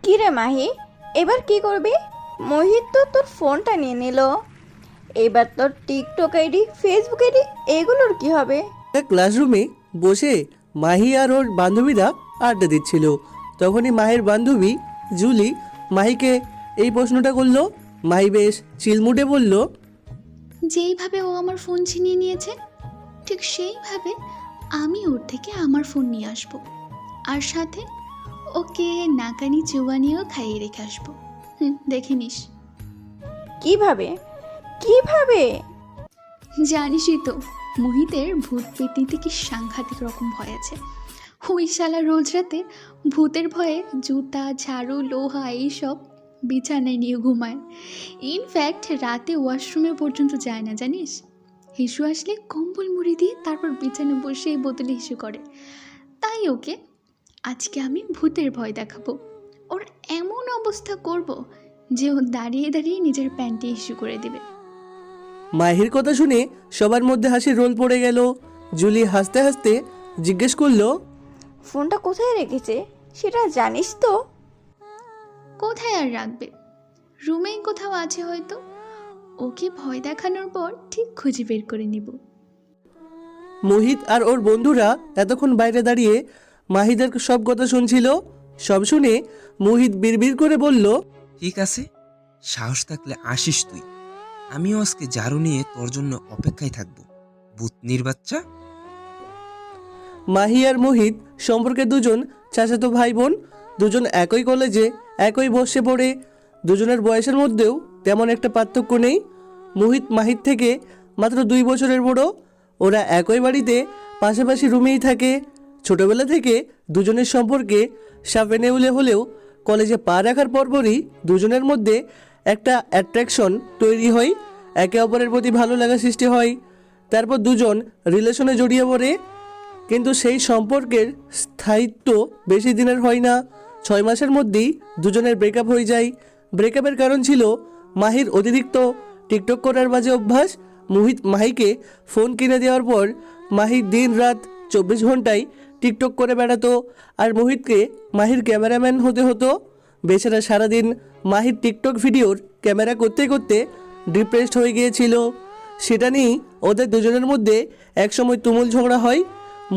কি রে মাহি, এবার কি করবি? মোহিত তো তোর ফোনটা নিয়ে নিল। এবার তোর টিকটক আইডি, ফেসবুক আইডি এগুলোর কি হবে? ক্লাসরুমে বসে মাহি আর ওর বান্ধবীরা আড্ডা দিচ্ছিল। তখনই মাহির বান্ধবী জুলি মাহিকে এই প্রশ্নটা করলো। মাহি বেশ চিলমুটে বলল, যেইভাবে ও আমার ফোন ছিনিয়ে নিয়েছে ঠিক সেইভাবে আমি ওর থেকে আমার ফোন নিয়ে আসব, আর সাথে ওকে নাকানি চুবানিও খাইয়ে রেখে আসবো। দেখে নিস। কিভাবে কিভাবে? জানিসই তো মোহিতের ভূত পেতনিতে কি সাংঘাতিক রকম ভয় আছে। ওই শালা রোজ রাতে ভূতের ভয়ে জুতা, ঝাড়ু, লোহা এইসব বিছানায় নিয়ে ঘুমায়। ইনফ্যাক্ট রাতে ওয়াশরুমে পর্যন্ত যায় না, জানিস। হিসু আসলে কম্বল মুড়ি দিয়ে তারপর বিছানায় বসে এই বোতলে হিসু করে। তাই ওকে আজকে আমি ভূতের ভয় দেখাবো। ওর এমন অবস্থা করব যে ও দাঁড়িয়ে দাঁড়িয়ে নিজের প্যান্টে হিসু করে দেবে। মাহির কথা শুনে সবার মধ্যে হাসির রোল পড়ে গেল। জুলি হাসতে হাসতে জিজ্ঞেস করলো, ফোনটা কোথায় রেখেছে সেটা জানিস তো? কোথায় আর রাখবে, রুমেই কোথাও আছে হয়তো। ওকে ভয় দেখানোর পর ঠিক খুঁজে বের করে নিব। মোহিত আর ওর বন্ধুরা এতক্ষণ বাইরে দাঁড়িয়ে মাহিদের সব কথা শুনছিল। সব শুনে মোহিত বিড়বিড় করে বলল, ঠিক আছে, সাহস থাকলে আসিস তুই। আমিও আজকে ঝাড়ু নিয়ে তোর জন্য অপেক্ষায় থাকবো, ভূতনির বাচ্চা। মাহি আর মোহিত সম্পর্কে দুজন চাচাতো ভাই বোন। দুজন একই কলেজে একই বর্ষে পড়ে। দুজনের বয়সের মধ্যেও তেমন একটা পার্থক্য নেই। মোহিত মাহির থেকে মাত্র 2 বছরের বড়। ওরা একই বাড়িতে পাশাপাশি রুমেই থাকে। ছোটবেলা থেকে দুজনের সম্পর্কে সাপে নেউলে হলেও কলেজে পা রাখার পরপরই দুজনের মধ্যে একটা অ্যাট্রাকশন তৈরি হয়। একে অপরের প্রতি ভালো লাগা সৃষ্টি হয়। তারপর দুজন রিলেশনে জড়িয়ে পড়ে। কিন্তু সেই সম্পর্কের স্থায়িত্ব বেশি দিনের হয় না। 6 মাসের মধ্যেই দুজনের ব্রেকআপ হয়ে যায়। ব্রেকআপের কারণ ছিল মাহির অতিরিক্ত টিকটক করার বাজে অভ্যাস। মোহিত মাহিকে ফোন কিনে দেওয়ার পর মাহি দিন রাত 24 ঘন্টায় টিকটক করে বেড়াতো, আর মোহিতকে মাহির ক্যামেরাম্যান হতে হতো। বেচারা সারাদিন মাহির টিকটক ভিডিওর ক্যামেরা করতে করতে ডিপ্রেসড হয়ে গিয়েছিল। সেটা নিয়েই ওদের দুজনের মধ্যে একসময় তুমুল ঝগড়া হয়।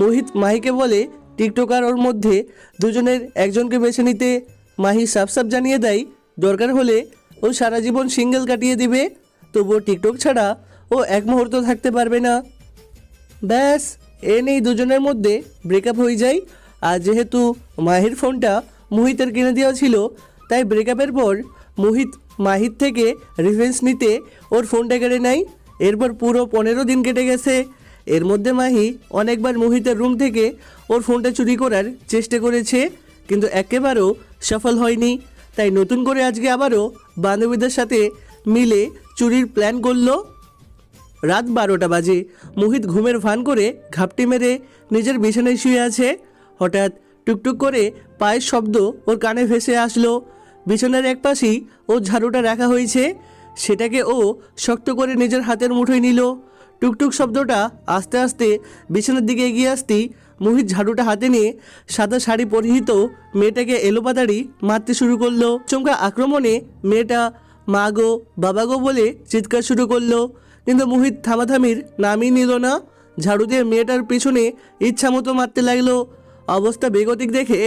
মোহিত মাহিকে বলে টিকটকার ওর মধ্যে দুজনের একজনকে বেছে নিতে। মাহি সাফ সাফ জানিয়ে দেয় দরকার হলে ও সারা জীবন সিঙ্গেল কাটিয়ে দিবে, তবুও টিকটক ছাড়া ও এক মুহূর্ত থাকতে পারবে না। ব্যাস, এ নেই দুজনের মধ্যে ব্রেকআপ হয়ে যায়। আর যেহেতু মাহির ফোনটা মোহিতের কিনে দেওয়া ছিল, তাই ব্রেকআপের পর মোহিত মাহির থেকে রিভেঞ্জ নিতে ওর ফোনটা কেড়ে নেয়। এরপর পুরো 15 দিন কেটে গেছে। এর মধ্যে মাহি অনেকবার মোহিতের রুম থেকে ওর ফোনটা চুরি করার চেষ্টা করেছে, কিন্তু একেবারেও সফল হয়নি। তাই নতুন করে আজকে আবারও বান্ধবীদের সাথে মিলে চুরির প্ল্যান করলো। রাত 12টা বাজে। মোহিত ঘুমের ভান করে ঘাপটি মেরে নিজের বিছানায় শুয়ে আছে। হঠাৎ টুকটুক করে পায়ের শব্দ ওর কানে ভেসে আসলো। বিছানার এক পাশেই ও ঝাড়ুটা রাখা হয়েছে, সেটাকে ও শক্ত করে নিজের হাতের মুঠোয় নিল। টুকটুক শব্দটা আস্তে আস্তে বিছানার দিকে এগিয়ে আসতেই মোহিত ঝাড়ুটা হাতে নিয়ে সাদা শাড়ি পরিহিত মেয়েটাকে এলোপাতাড়ি মারতে শুরু করলো। চমকা আক্রমণে মেয়েটা মা গো, বাবা গো বলে চিৎকার শুরু করলো, কিন্তু মোহিত থামাথামির নামই নিল না। ঝাড়ু দিয়ে মেয়েটার পিছনে ইচ্ছামতো মারতে লাগলো। অবস্থা বেগতিক দেখে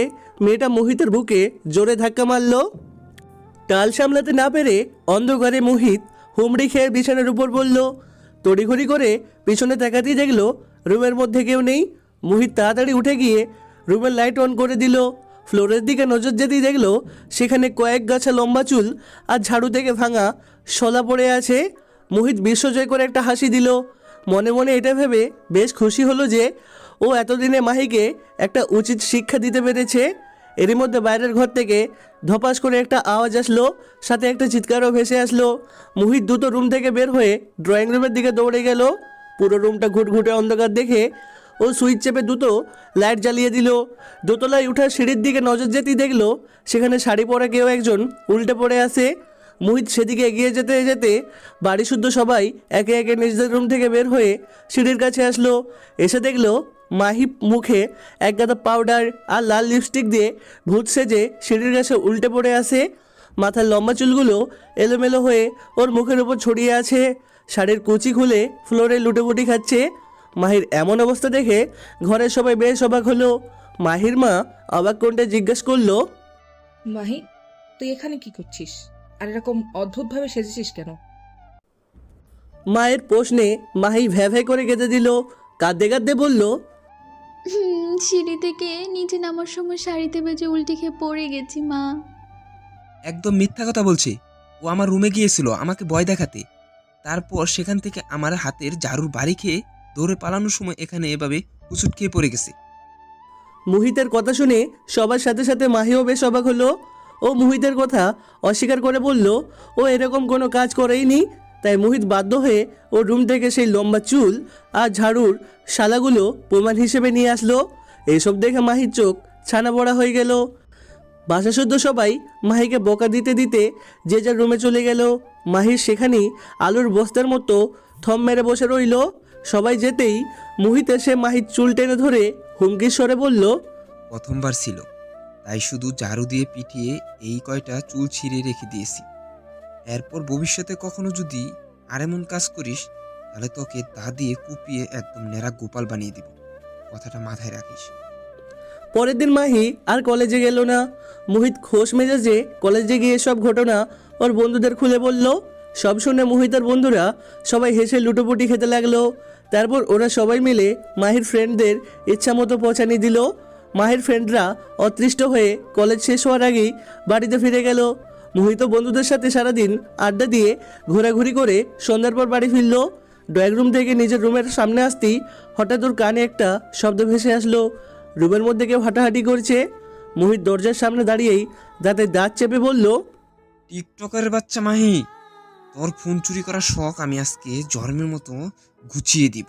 মেয়েটা মোহিতের বুকে জোরে ধাক্কা মারল। টাল সামলাতে না পেরে অন্ধকারে মোহিত হুমড়ি খেয়ে বিছানার উপর পড়ল। তড়িঘড়ি করে পিছনে তাকাতেই দেখল রুমের মধ্যে কেউ নেই। মোহিত তাড়াতাড়ি উঠে গিয়ে রুমের লাইট অন করে দিল। ফ্লোরের দিকে নজর যেতেই দেখল সেখানে কয়েক গাছা লম্বা চুল আর ঝাড়ু থেকে ভাঙা শলা পড়ে আছে। মোহিত বিশ্বজয় করে একটা হাসি দিল। মনে মনে এটা ভেবে বেশ খুশি হলো যে ও এতদিনে মাহিকে একটা উচিত শিক্ষা দিতে পেরেছে। এরই মধ্যে বাইরের ঘর থেকে ধপাস করে একটা আওয়াজ আসলো, সাথে একটা চিৎকারও ভেসে আসলো। মোহিত দ্রুত রুম থেকে বের হয়ে ড্রয়িং রুমের দিকে দৌড়ে গেল। পুরো রুমটা ঘুটঘুটে অন্ধকার দেখে ও সুইচ চেপে দ্রুত লাইট জ্বালিয়ে দিল। দোতলায় উঠার সিঁড়ির দিকে নজর যেতেই দেখলো সেখানে শাড়ি পরা কেউ একজন উল্টে পড়ে আছে। মোহিত সেদিকে এগিয়ে যেতে যেতে বাড়ি শুদ্ধ সবাই একে একে নিজেদের রুম থেকে বের হয়ে সিঁড়ির কাছে আসলো। এসে দেখলো মাহি মুখে এক গাদা পাউডার আর লাল লিপস্টিক দিয়ে ভূত সেজে সিঁড়ির কাছে উল্টে পড়ে আছে। মাথার লম্বা চুলগুলো এলোমেলো হয়ে ওর মুখের উপর ছড়িয়ে আছে। শাড়ির কুচি খুলে ফ্লোরে লুটোপুটি খাচ্ছে। মাহির এমন অবস্থা দেখে ঘরের সবাই বেশ অবাক হলো। মাহির মা অবাক কণ্ঠে জিজ্ঞেস করলো, মাহি, তুই এখানে কি করছিস? আর এরকম অদ্ভুতভাবে সেজেছিস কেন? মায়ের প্রশ্নে মাহি ভ্যা ভ্যা করে কেঁদে দিল। কাঁদতে কাঁদতে বলল, সিঁড়ি থেকে নিচে নামার সময় শাড়িতে বেজে উল্টে খেয়ে পড়ে গেছি মা। একদম মিথ্যা কথা বলছে। ও আমার রুমে গিয়েছিল আমাকে ভয় দেখাতে। তারপর সেখান থেকে আমার হাতের ঝাড়ুর বাড়ি খেয়ে দৌড়ে পালানোর সময় এখানে এভাবে হুচুট খেয়ে পড়ে গেছে। মুহিতের কথা শুনে সবার সাথে সাথে মাহিও বেশ অবাক হলো। ও মুহিতের কথা অস্বীকার করে বলল ও এরকম কোনো কাজ করেইনি। তাই মুহিত বাধ্য হয়ে ওর রুম থেকে সেই লম্বা চুল আর ঝাড়ুর শালাগুলো প্রমাণ হিসেবে নিয়ে আসলো। এইসব দেখে মাহির চোখ ছানা বড়া হয়ে গেল। বাসাসুদ্ধ সবাই মাহিকে বকা দিতে দিতে যে যার রুমে চলে গেল। মাহির সেখানেই আলুর বস্তার মতো থম মেরে বসে রইল। সবাই যেতেই মুহিত এসে মাহির চুল টেনে ধরে হুমকির স্বরে বলল, প্রথমবার ছিল, তাই শুধু ঝাড়ু দিয়ে পিটিয়ে এই কয়টা চুল ছিঁড়ে রেখে দিয়েছি। এরপর ভবিষ্যতে কখনো যদি আর এমন কাজ করিস তাহলে তোকে দা দিয়ে কুপিয়ে একদম নেড়া গোপাল বানিয়ে দিব। কথাটা মাথায় রাখিস। পরের দিন মাহি আর কলেজে গেল না। মুহিত খোশ মেজাজে কলেজে গিয়ে সব ঘটনা ওর বন্ধুদের খুলে বলল। সব শুনে মুহিতের বন্ধুরা সবাই হেসে লুটোপুটি খেতে লাগলো। তারপর ওরা সবাই মিলে মাহির ফ্রেন্ডদের ইচ্ছা মতো পৌঁছানি দিল। মাহির ফ্রেন্ডরা অতৃষ্ট হয়ে কলেজ শেষ হওয়ার আগেই বাড়িতে ফিরে গেল। মুহিত বন্ধুদের সাথে সারাদিন আড্ডা দিয়ে ঘোরাঘুরি করে সন্ধ্যার পর বাড়ি ফিরল। ড্রয়িং রুম থেকে নিজের রুমের সামনে আসতেই হঠাৎ ওর কানে একটা শব্দ ভেসে আসলো। রুমের মধ্যে কেউ হাঁটাহাঁটি করছে। মুহিত দরজার সামনে দাঁড়িয়েই দাঁতে দাঁত চেপে বলল, টিকটকের বাচ্চা মাহি, তোর ফোন চুরি করার শখ আমি আজকে জন্মের মতো গুছিয়ে দিব।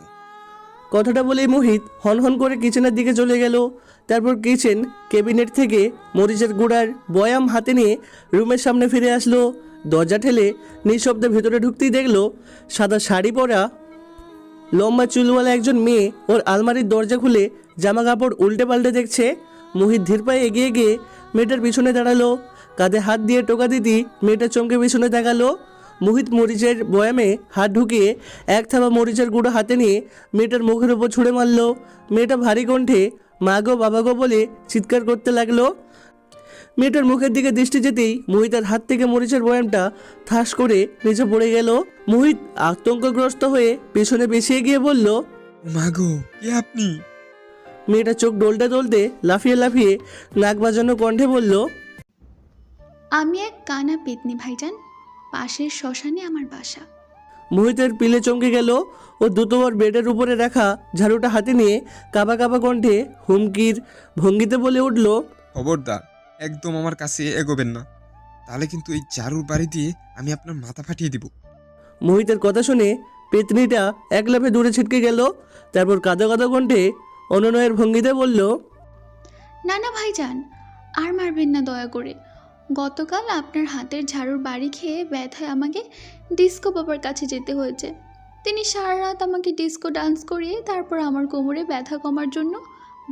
কথাটা বলেই মোহিত হনহন করে কিচেনের দিকে চলে গেল। তারপর কিচেন ক্যাবিনেট থেকে মরিচের গুঁড়ার বয়াম হাতে নিয়ে রুমের সামনে ফিরে আসলো। দরজা ঠেলে নিঃশব্দে ভেতরে ঢুকতেই দেখলো সাদা শাড়ি পরা লম্বা চুলওয়ালা একজন মেয়ে ওর আলমারির দরজা খুলে জামা কাপড় উল্টে পাল্টে দেখছে। মোহিত ধীর পায়ে এগিয়ে গিয়ে মেয়েটার পিছনে দাঁড়ালো। কাঁধে হাত দিয়ে টোকা দিতেই মেয়েটা চমকে পিছনে তাকালো। মোহিত মরিচের বয়ামে হাত ঢুকিয়ে এক থাবা মরিচের গুঁড়ো হাতে নিয়ে মেয়েটার মুখের উপর ছুঁড়ে মারল। মেয়েটা ভারী কণ্ঠে মা গো বাবা গো বলে চিৎকার করতে লাগলো। মেয়েটার মুখের দিকে দৃষ্টি যেতেই মোহিতের হাত থেকে মরিচের বয়ামটা ঠাস করে নিচে পড়ে গেল। মোহিত আতঙ্কগ্রস্ত হয়ে পেছনে পেছিয়ে গিয়ে বলল, মাগো, কে আপনি? মেয়েটা চোখ ডলতে ডলতে লাফিয়ে লাফিয়ে নাক বাজানো কণ্ঠে বলল, আমি এক কানা পেতনি ভাইজান, পাশের শ্মশানে আমার বাসা। মোহিতের পিলে চমকে গেল। ও দ্রুতবার বেডের উপরে রাখা ঝাড়ুটা হাতে নিয়ে কাঁপা কাঁপা কণ্ঠে হুমকির ভঙ্গিতে বলে উঠল, খবরদার, একদম আমার কাছে এগোবেন না, তাহলে কিন্তু এই ঝাড়ুর বাড়ি দিয়ে আমি আপনার মাথা ফাটিয়ে দিব। মোহিতের কথা শুনে পেতনিটা এক লাফে দূরে ছিটকে গেল। তারপর কাঁদা কাঁদা কণ্ঠে অনুনয়ের ভঙ্গিতে বলল, না না ভাইজান, আর মারবেন না দয়া করে। গতকাল আপনার হাতের ঝাড়ুর বাড়ি খেয়ে ব্যথায় আমাকে ডিস্কো বাবার কাছে যেতে হয়েছে। তিনি সারা রাত আমাকে ডিস্কো ডান্স করিয়ে তারপর আমার কোমরে ব্যথা কমার জন্য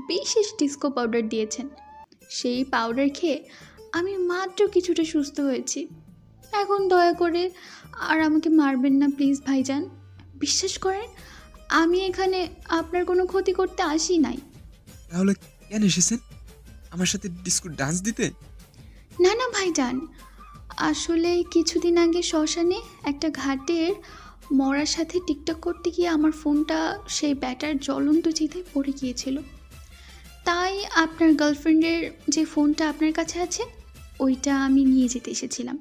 বিশেষ ডিস্কো পাউডার দিয়েছেন। সেই পাউডার খেয়ে আমি মাত্র কিছুটা সুস্থ হয়েছি। এখন দয়া করে আর আমাকে মারবেন না প্লিজ ভাইজান। বিশ্বাস করেন, আমি এখানে আপনার কোনো ক্ষতি করতে আসি নাই। তাহলে কেন এসেছেন আমার সাথে ডিস্কো ডান্স দিতে? না না ভাইজান, আসলে কিছুদিন আগে শ্মশানে একটা ঘাটের মরার সাথে টিকটক করতে গিয়ে আমার ফোনটা সেই ব্যাটার জ্বলন্ত চিতায় পড়ে গিয়েছিল। তাই আপনার গার্লফ্রেন্ডের যে ফোনটা আপনার কাছে আছে ওইটা আমি নিয়ে যেতে এসেছিলাম।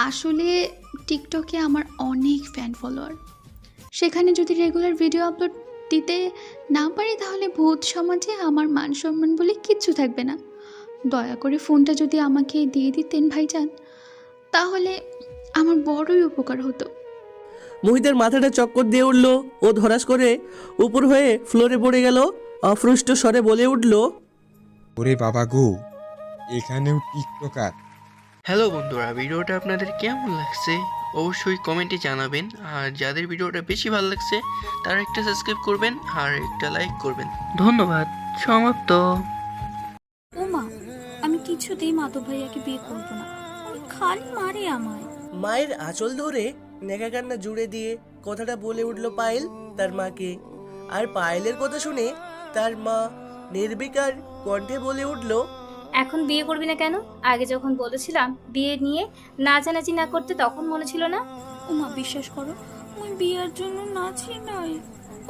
আসলে টিকটকে আমার অনেক ফ্যান ফলোয়ার, সেখানে যদি রেগুলার ভিডিও আপলোড দিতে না পারি তাহলে ভূত সমাজে আমার মান সম্মান বলে কিচ্ছু থাকবে না। দয়া করে ফোনটা যদি আমাকে দিয়ে দিতেন ভাইজান, তাহলে আমার বড়ই উপকার হতো। মোহিতের মাথাটা চক্কর দিয়ে উঠল। ও ধরাস করে উপর হয়ে ফ্লোরে পড়ে গেল। অফরুষ্ট স্বরে বলে উঠল, ওরে বাবা গো, এখানেও টিকটকার! হ্যালো বন্ধুরা, ভিডিওটা আপনাদের কেমন লাগছে অবশ্যই কমেন্টে জানাবেন। আর যাদের ভিডিওটা বেশি ভালো লাগছে তারা একটা সাবস্ক্রাইব করবেন আর একটা লাইক করবেন। ধন্যবাদ। সমাপ্ত। ওমা, আমি কিছুতেই মাধব ভাইয়াকে বিয়ে করবো না। উনি খালি মারে আমায়। মায়ের আঁচল ধরে নেকা কান্না জুড়ে দিয়ে কথাটা বলে উঠল পায়েল তার মাকে। আর পায়েলের কথা শুনে তার মা নির্বিকার কণ্ঠে বলে উঠল, এখন বিয়ে করবি না কেন? আগে যখন বলেছিলাম বিয়ে নিয়ে নাচানাচি না করতে তখন মনে ছিল না? ওমা, বিশ্বাস করো, ওই বিয়ের জন্য নাচি নয়,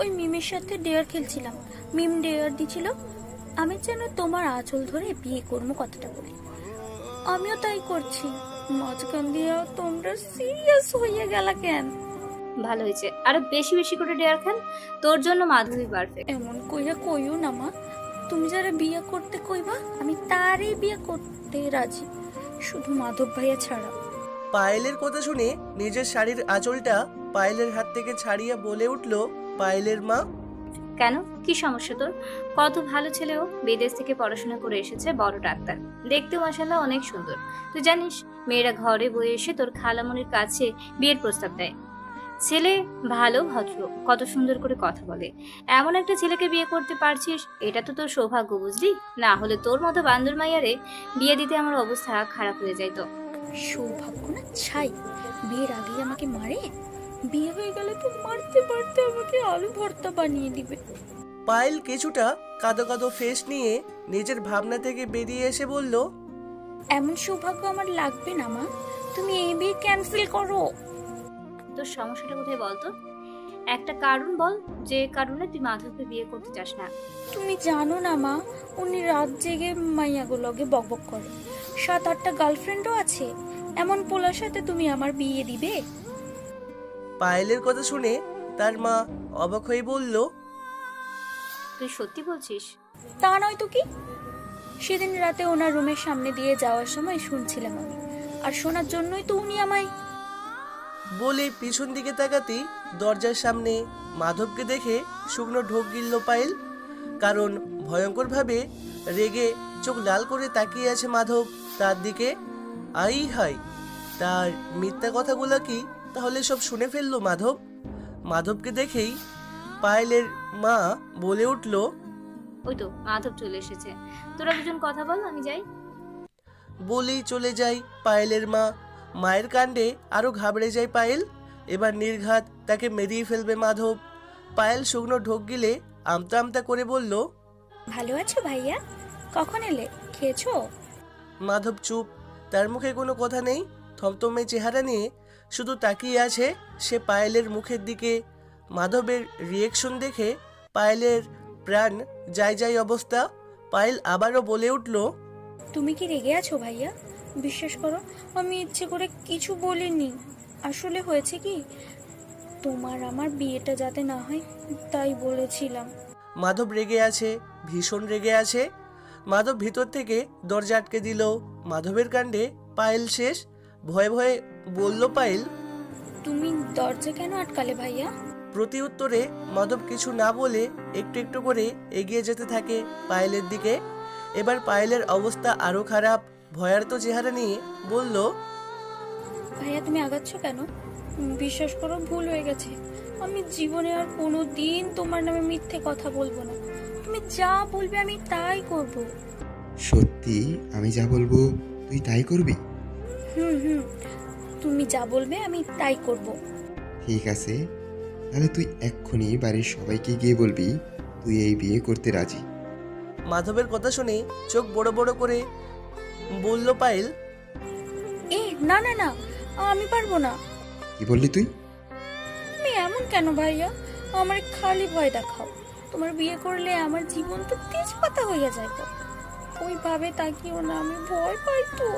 ওই মিমের সাথে ডেয়ার খেলছিলাম। মিম ডেয়ার দিছিল আমি যেন তোমার আঁচল ধরে বিয়ে করবো কথাটা বলি। আমিও তাই করছি। মাঝখান দিয়ে তোমরা সিরিয়াস হয়ে গেলা কেন? ভালো হয়েছে, আরো বেশি বেশি করে ডেয়ার খান। তোর জন্য মাধবী পারফেক্ট। এমন কইয়া কইও না মা। তুমি যারা বিয়ে করতে কইবা আমি তারই বিয়ে করতে রাজি, শুধু মাধব ভাইয়া ছাড়া। পায়েলের কথা শুনে নিজের শাড়ির আঁচলটা পায়েলের হাত থেকে ছাড়িয়ে বলে উঠল পায়েলের মা, কেন, কি সমস্যা তোর? কত ভালো ছেলেও বিদেশ থেকে পড়াশোনা করে এসেছে, বড় ডাক্তার, দেখতে মাশাআল্লাহ অনেক সুন্দর। তুই জানিস মেয়েরা ঘরে বয়ে এসে তোর খালামনির কাছে বিয়ের প্রস্তাব দেয়। ছেলে ভালো, ভদ্র, কত সুন্দর করে কথা বলে। এমন একটা ছেলেকে বিয়ে করতে পারছিস, এটা তো তোর সৌভাগ্য, বুঝলি? না হলে তোর মতো বান্দর মাইয়ারে বিয়ে দিতে আমার অবস্থা খারাপ হয়ে যাইত। সৌভাগ্য না ছাই, বিয়ের আগেই আমাকে মারে। বিয়ে হয়ে গেলে তো মারতে মারতে আমাকে আলু ভর্তা বানিয়ে দিবে। পায়েল কিছুটা কাঁদো কাঁদো ফেস নিয়ে নিজের ভাবনা থেকে বেরিয়ে এসে বলল, এমন সৌভাগ্য আমার লাগবে না মা, তুমি এই বিয়ে ক্যান্সেল করো। তোর সমস্যাটা কোথায় বলতো? একটা কারণ বল, যে কারণে তুই মাধবকে বিয়ে করতে চাস না। তুমি জানো না মা, উনি রাত জেগে মাইয়াগুলোকে বকবক করে। 7-8টা গার্লফ্রেন্ডও আছে। এমন পোলার সাথে তুমি আমার বিয়ে দিবে? পায়েলের কথা শুনে তার মা অবাক হয়ে বলল, তুই সত্যি বলছিস? তা নয় তো কি, সেদিন রাতে ওনার রুমের সামনে দিয়ে যাওয়ার সময় শুনছিলাম আমি, আর শোনার জন্যই তো উনি আমায়। বলে পিছন দিকে তাকাতেই দরজার সামনে মাধবকে দেখে শুকনো ঢোক গিলল পায়েল। কারণ ভয়ঙ্করভাবে রেগে চোখ লাল করে তাকিয়ে আছে মাধব তার দিকে। আই হাই, তার মিথ্যা কথাগুলো কি তাহলে সব শুনে ফেললো মাধব? মাধবকে দেখেই পায়েলের মা বলে উঠল, ওই তো মাধব চলে এসেছে, তোরা দুজন কথা বল, আমি যাই। বলেই চলে যায় পায়েলের মা। মায়ের কাণ্ডে আরো ঘাবড়ে যায় পায়েল। এবার নির্ঘাত তাকে মেরিয়ে ফেলবে মাধব। পায়েল শুকনো ঢোক গিলে আমতা আমতা করে বলল, ভালো আছো ভাইয়া? কখন এলে? খেয়েছো? মাধব চুপ, তার মুখে কোনো কথা নেই। থমথমে চেহারা নিয়ে শুধু তাকিয়ে আছে সে পায়েলের মুখের দিকে। মাধবের রিয়েকশন দেখে পায়েলের প্রাণ যায় যায় অবস্থা। পায়েল আবারও বলে উঠল, তুমি কি রেগে আছো ভাইয়া? বিশ্বাস করো, আমি ইচ্ছে করে কিছু বলিনি। আসলে হয়েছে কি, তোমার আমার বিয়েটা যাতে না হয় তাই বলেছিলাম। মাধব রেগে আছে, ভীষণ রেগে আছে। মাধব ভিতর থেকে দরজা আটকে দিল। মাধবের কাণ্ডে পায়েল শেষ। ভয়ে ভয়ে বলল পায়েল, তুমি দরজা কেন আটকালে ভাইয়া? প্রতি উত্তরে মাধব কিছু না বলে একটু একটু করে এগিয়ে যেতে থাকে পায়েলের দিকে। এবার পায়েলের অবস্থা আরো খারাপ। ভয়ার্ত চেহারা নিয়ে বলল, ভাইয়া তুমি আগাচ্ছ কেন? বিশ্বাস করো, ভুল হয়ে গেছে। আমি জীবনে আর কোনো দিন তোমার নামে মিথ্যে কথা বলবো না। তুমি যা বলবে আমি তাই করব। সত্যি আমি যা বলবো তুই তাই করবি? হুম, তুমি যা বলবে আমি তাই করব। ঠিক আছে, তাহলে তুই এক্ষুনি বাড়ির সবাইকে গিয়ে বলবি তুই এই বিয়ে করতে রাজি। মাধবের কথা শুনে চোখ বড় বড় করে বলল পায়েল, না না না, আমি পারবো না। কি বললি তুই? তুমি এমন কেন ভাইয়া? আমার খালি ভয় দেখাও। তোমার বিয়ে করলে আমার জীবন তো তেজপাতা হইয়া যাইত। ওইভাবে তাকিও না, আমি ভয় পাই তো।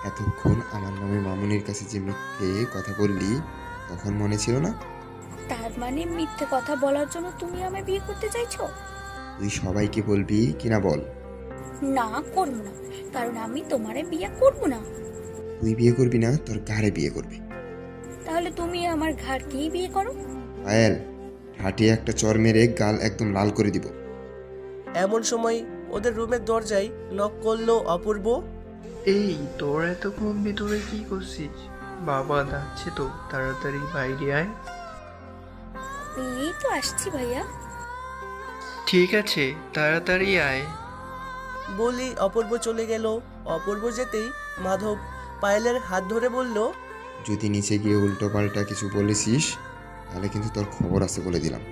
এতক্ষণ আমার নামে মামুনির কাছে যে মিথ্যে কথা বললি তখন মনে ছিল না? তার মানে মিথ্যে কথা বলার জন্য তুমি আমায় বিয়ে করতে চাইছো? তুই সবাইকে বলবি কিনা বল। না, করবো না, কারণ আমি তোমারে বিয়ে করবো না। তুই বিয়ে করবি না, তোর ঘাড়ে বিয়ে করবি। তাহলে তুমি আমার ঘাড়কেই বিয়ে করো। পায়েল, ঠাটিয়ে একটা চর মেরে গাল একদম লাল করে দিব। এমন সময় ওদের রুমের দরজায় নক করলো অপূর্ব। এই তোর এতক্ষণ ভিতরে কি করছিস? বাবা যাচ্ছে তো, তাড়াতাড়ি বাইরে আয়। এই তো আসছি ভাইয়া। ঠিক আছে, তাড়াতাড়ি আয়। বলি অপূর্ব চলে গেল। অপূর্ব যেতেই মাধব পায়েলের হাত ধরে বলল, যদি নিচে গিয়ে উল্টোপাল্টা কিছু বলেছিস তাহলে কিন্তু তোর খবর আছে বলে দিলাম।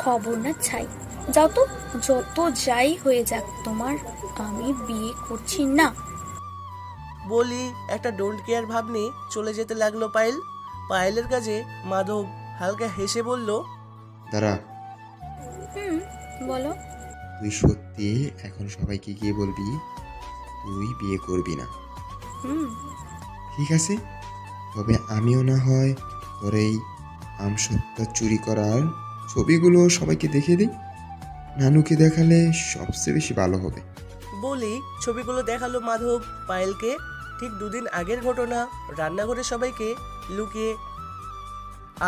খবর না ছাই, যাও তো, যত যাই হয়ে যাক তোমার, আমি বিয়ে করছি না। বলি একটা ডোন্ট কেয়ার ভাব নিয়ে চলে যেতে লাগলো পায়েল। পায়েলের কাছে মাধব হালকা হেসে বলল, দাঁড়া, বলো। তুই সত্যি এখন সবাইকে গিয়ে বলবি তুই বিয়ে করবি না, ঠিক আছে? তবে আমিও না হয় তোর এই আমসত্ত্বা চুরি করার ছবিগুলো সবাইকে দেখিয়ে দিই। নানুকে দেখালে সবচেয়ে বেশি ভালো হবে। বলি ছবিগুলো দেখালো মাধব পায়েলকে। ঠিক 2 দিন আগের ঘটনা। রান্নাঘরে সবাইকে লুকিয়ে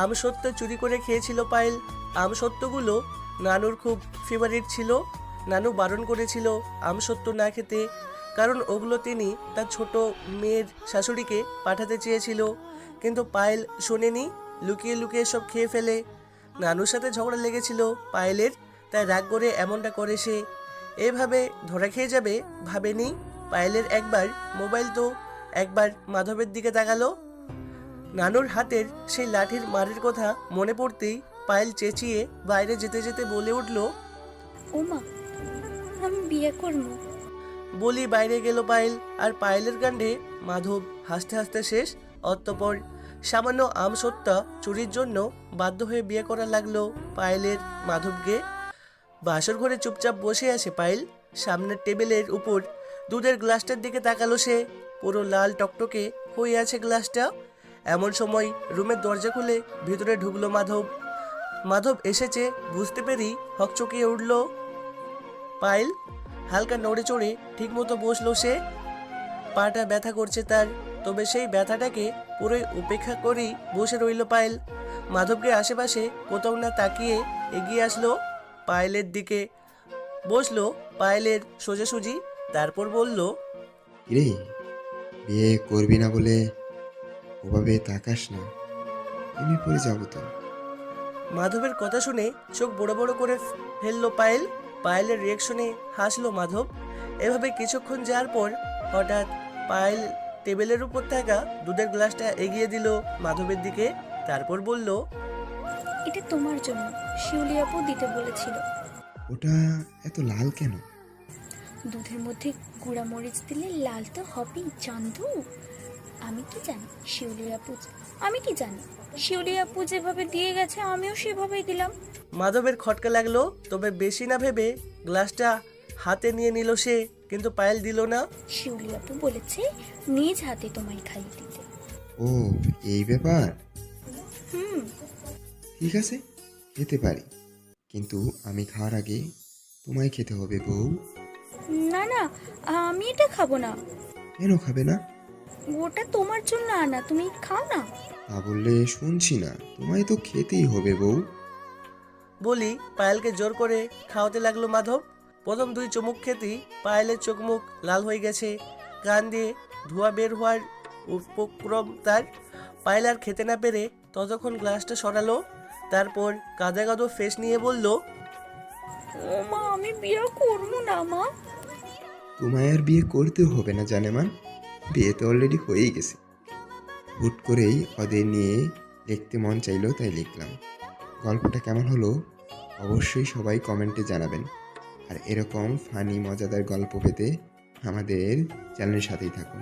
আমসত্ত্ব চুরি করে খেয়েছিল পায়েল। আমসত্ত্বগুলো নানুর খুব ফেভারিট ছিল। নানু বারণ করেছিল আমসত্ত্ব না খেতে, কারণ ওগুলো তিনি তার ছোট মেয়ের শাশুড়িকে পাঠাতে চেয়েছিল। কিন্তু পায়েল শোনেনি, লুকিয়ে লুকিয়ে সব খেয়ে ফেলে। নানুর সাথে ঝগড়া লেগেছিল পায়েলের, তাই রাগ করে এমনটা করে সে। এভাবে ধরা খেয়ে যাবে ভাবেনি পায়েলের। একবার মোবাইল তো একবার মাধবের দিকে তাকালো। নানুর হাতের সেই লাঠির মারের কথা মনে পড়তেই পায়েল চেঁচিয়ে বাইরে যেতে যেতে বলে উঠল, ওমা, আমি বিয়ে করবো। বলি বাইরে গেল পায়েল। আর পায়েলের কাণ্ডে মাধব হাসতে হাসতে শেষ। অতঃপর সামান্য আমসত্ত্বা চুরির জন্য বাধ্য হয়ে বিয়ে করা লাগলো পায়েলের মাধবকে। বাসর ঘরে চুপচাপ বসে আছে পায়েল। সামনের টেবিলের উপর দুধের গ্লাসটার দিকে তাকালো সে। পুরো লাল টকটকে হয়ে আছে গ্লাসটা। এমন সময় রুমের দরজা খুলে ভিতরে ঢুকলো মাধব। মাধব এসেছে বুঝতে পেরেই হকচকিয়ে উঠল পায়েল। হালকা নড়ে চড়ে ঠিক মতো বসলো সে। পাটা ব্যথা করছে তার, তবে সেই ব্যথাটাকে পুরোই উপেক্ষা করেই বসে রইল পায়েল। মাধবকে আশেপাশে কোথাও না তাকিয়ে এগিয়ে আসলো পায়েলের দিকে, বসলো পায়েলের সোজাসুজি। তারপর বলল, রে, বিয়ে করবি না বলে ওভাবে তাকাস না, আমি পড়ে যাবো তো। মাধবের কথা শুনে চোখ বড় বড় করে ফেললো পায়েল। পায়েলের রিয়েকশনে হাসলো মাধব। এভাবে কিছুক্ষণ যাওয়ার পর হঠাৎ পায়েল টেবিলের উপর থাকা দুধের গ্লাসটা এগিয়ে দিল মাধবের দিকে। তারপর বলল, এটা তোমার জন্য, শিউলি আপু দিতে বলেছিল। ওটা এত লাল কেন? দুধের মধ্যে গুঁড়া মরিচ দিলে লাল তো হবেই, জানতো? আমি কি জানি শিউলি আপু যেভাবে দিয়ে গেছে আমিও সেভাবেই দিলাম। মাধবের খটকা লাগলো, তবে বেশি না ভেবে গ্লাসটা হাতে নিয়ে নিল সে। কিন্তু পায়েল দিল না। শিউলি আপু বলেছে নিজ হাতে তোমায় খাইয়ে দিতে। ও, এই ব্যাপার। হুম। ঠিক আছে, খেতে পারি, কিন্তু আমি খাওয়ার আগে তোমায় খেতে হবে বউ। না না, আমি এটা খাবো না। কেন খাবে না? ওটা তোমার জন্য আনা, তুমি খাও না। তা বললে শুনছি না, তোমায় তো খেতেই হবে বউ। বলি পায়েলকে জোর করে খাওয়াতে লাগলো মাধব। প্রথম 2 চুমুক খেতেই পায়েলের চোখ মুখ লাল হয়ে গেছে, কান দিয়ে ধোঁয়া বের হওয়ার উপক্রম তার। পায়েল আর খেতে না পেরে ততক্ষণ গ্লাসটা সরালো। তারপর কাঁদা কাঁদো ফেস নিয়ে বলল, ও মা, আমি বিয়ে করবো না মা। তোমায় আর বিয়ে করতে হবে না জানেমান, বিয়ে তো অলরেডি হয়েই গেছে। হুট করেই ওদের নিয়ে লিখতে মন চাইলো তাই লিখলাম। গল্পটা কেমন হলো অবশ্যই সবাই কমেন্টে জানাবেন। আর এরকম ফানি মজাদার গল্প পেতে আমাদের চ্যানেলের সাথেই থাকুন।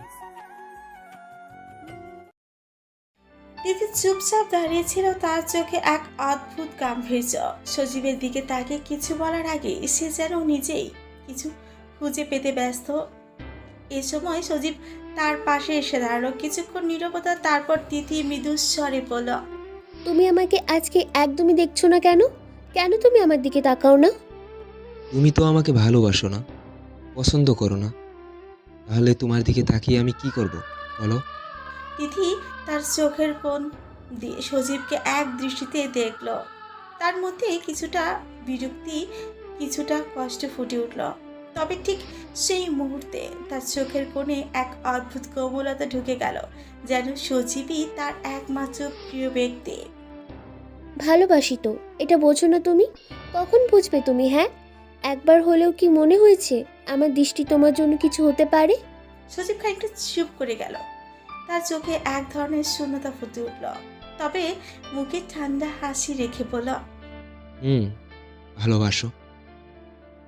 তিথি চুপচাপ দাঁড়িয়েছিল, তার চোখে এক অদ্ভুত গাম্ভীর্য। সজীবের দিকে তাকে কিছু বলার আগে সে যেন নিজেই কিছু খুঁজে পেতে ব্যস্ত। এ সময় সজীব তার পাশে এসে দাঁড়ালো। কিছুক্ষণ নীরবতা, তারপর তিথি মৃদু স্বরে বলল, তুমি আমাকে আজকে একদমই দেখছো না কেন? কেন তুমি আমার দিকে তাকাও না? তুমি তো আমাকে ভালোবাসো না, পছন্দ করো না, তাহলে তোমার দিকে তাকিয়ে আমি কি করব বলো? তিথি তার চোখের কোণ দিয়ে সজীবকে এক দৃষ্টিতে দেখল। তার মধ্যে কিছুটা বিরক্তি, কিছুটা কষ্ট ফুটে উঠল। তবে ঠিক সেই মুহূর্তে তার চোখের কোণে এক অদ্ভুত কোমলতা ঢুকে গেল, যেন সজীবই তার একমাত্র প্রিয় ব্যক্তি। ভালোবাসি তো, এটা বোঝো না তুমি? কখন বুঝবে তুমি? হ্যাঁ, একবার হলেও কি মনে হয়েছে আমার দৃষ্টি তোমার জন্য কিছু হতে পারে? সজীব খানিকটা চুপ করে গেল। তার চোখে এক ধরনের শূন্যতা ফুটে উঠল, তবে মুখে ঠান্ডা হাসি রেখে বলল, ভালোবাসো,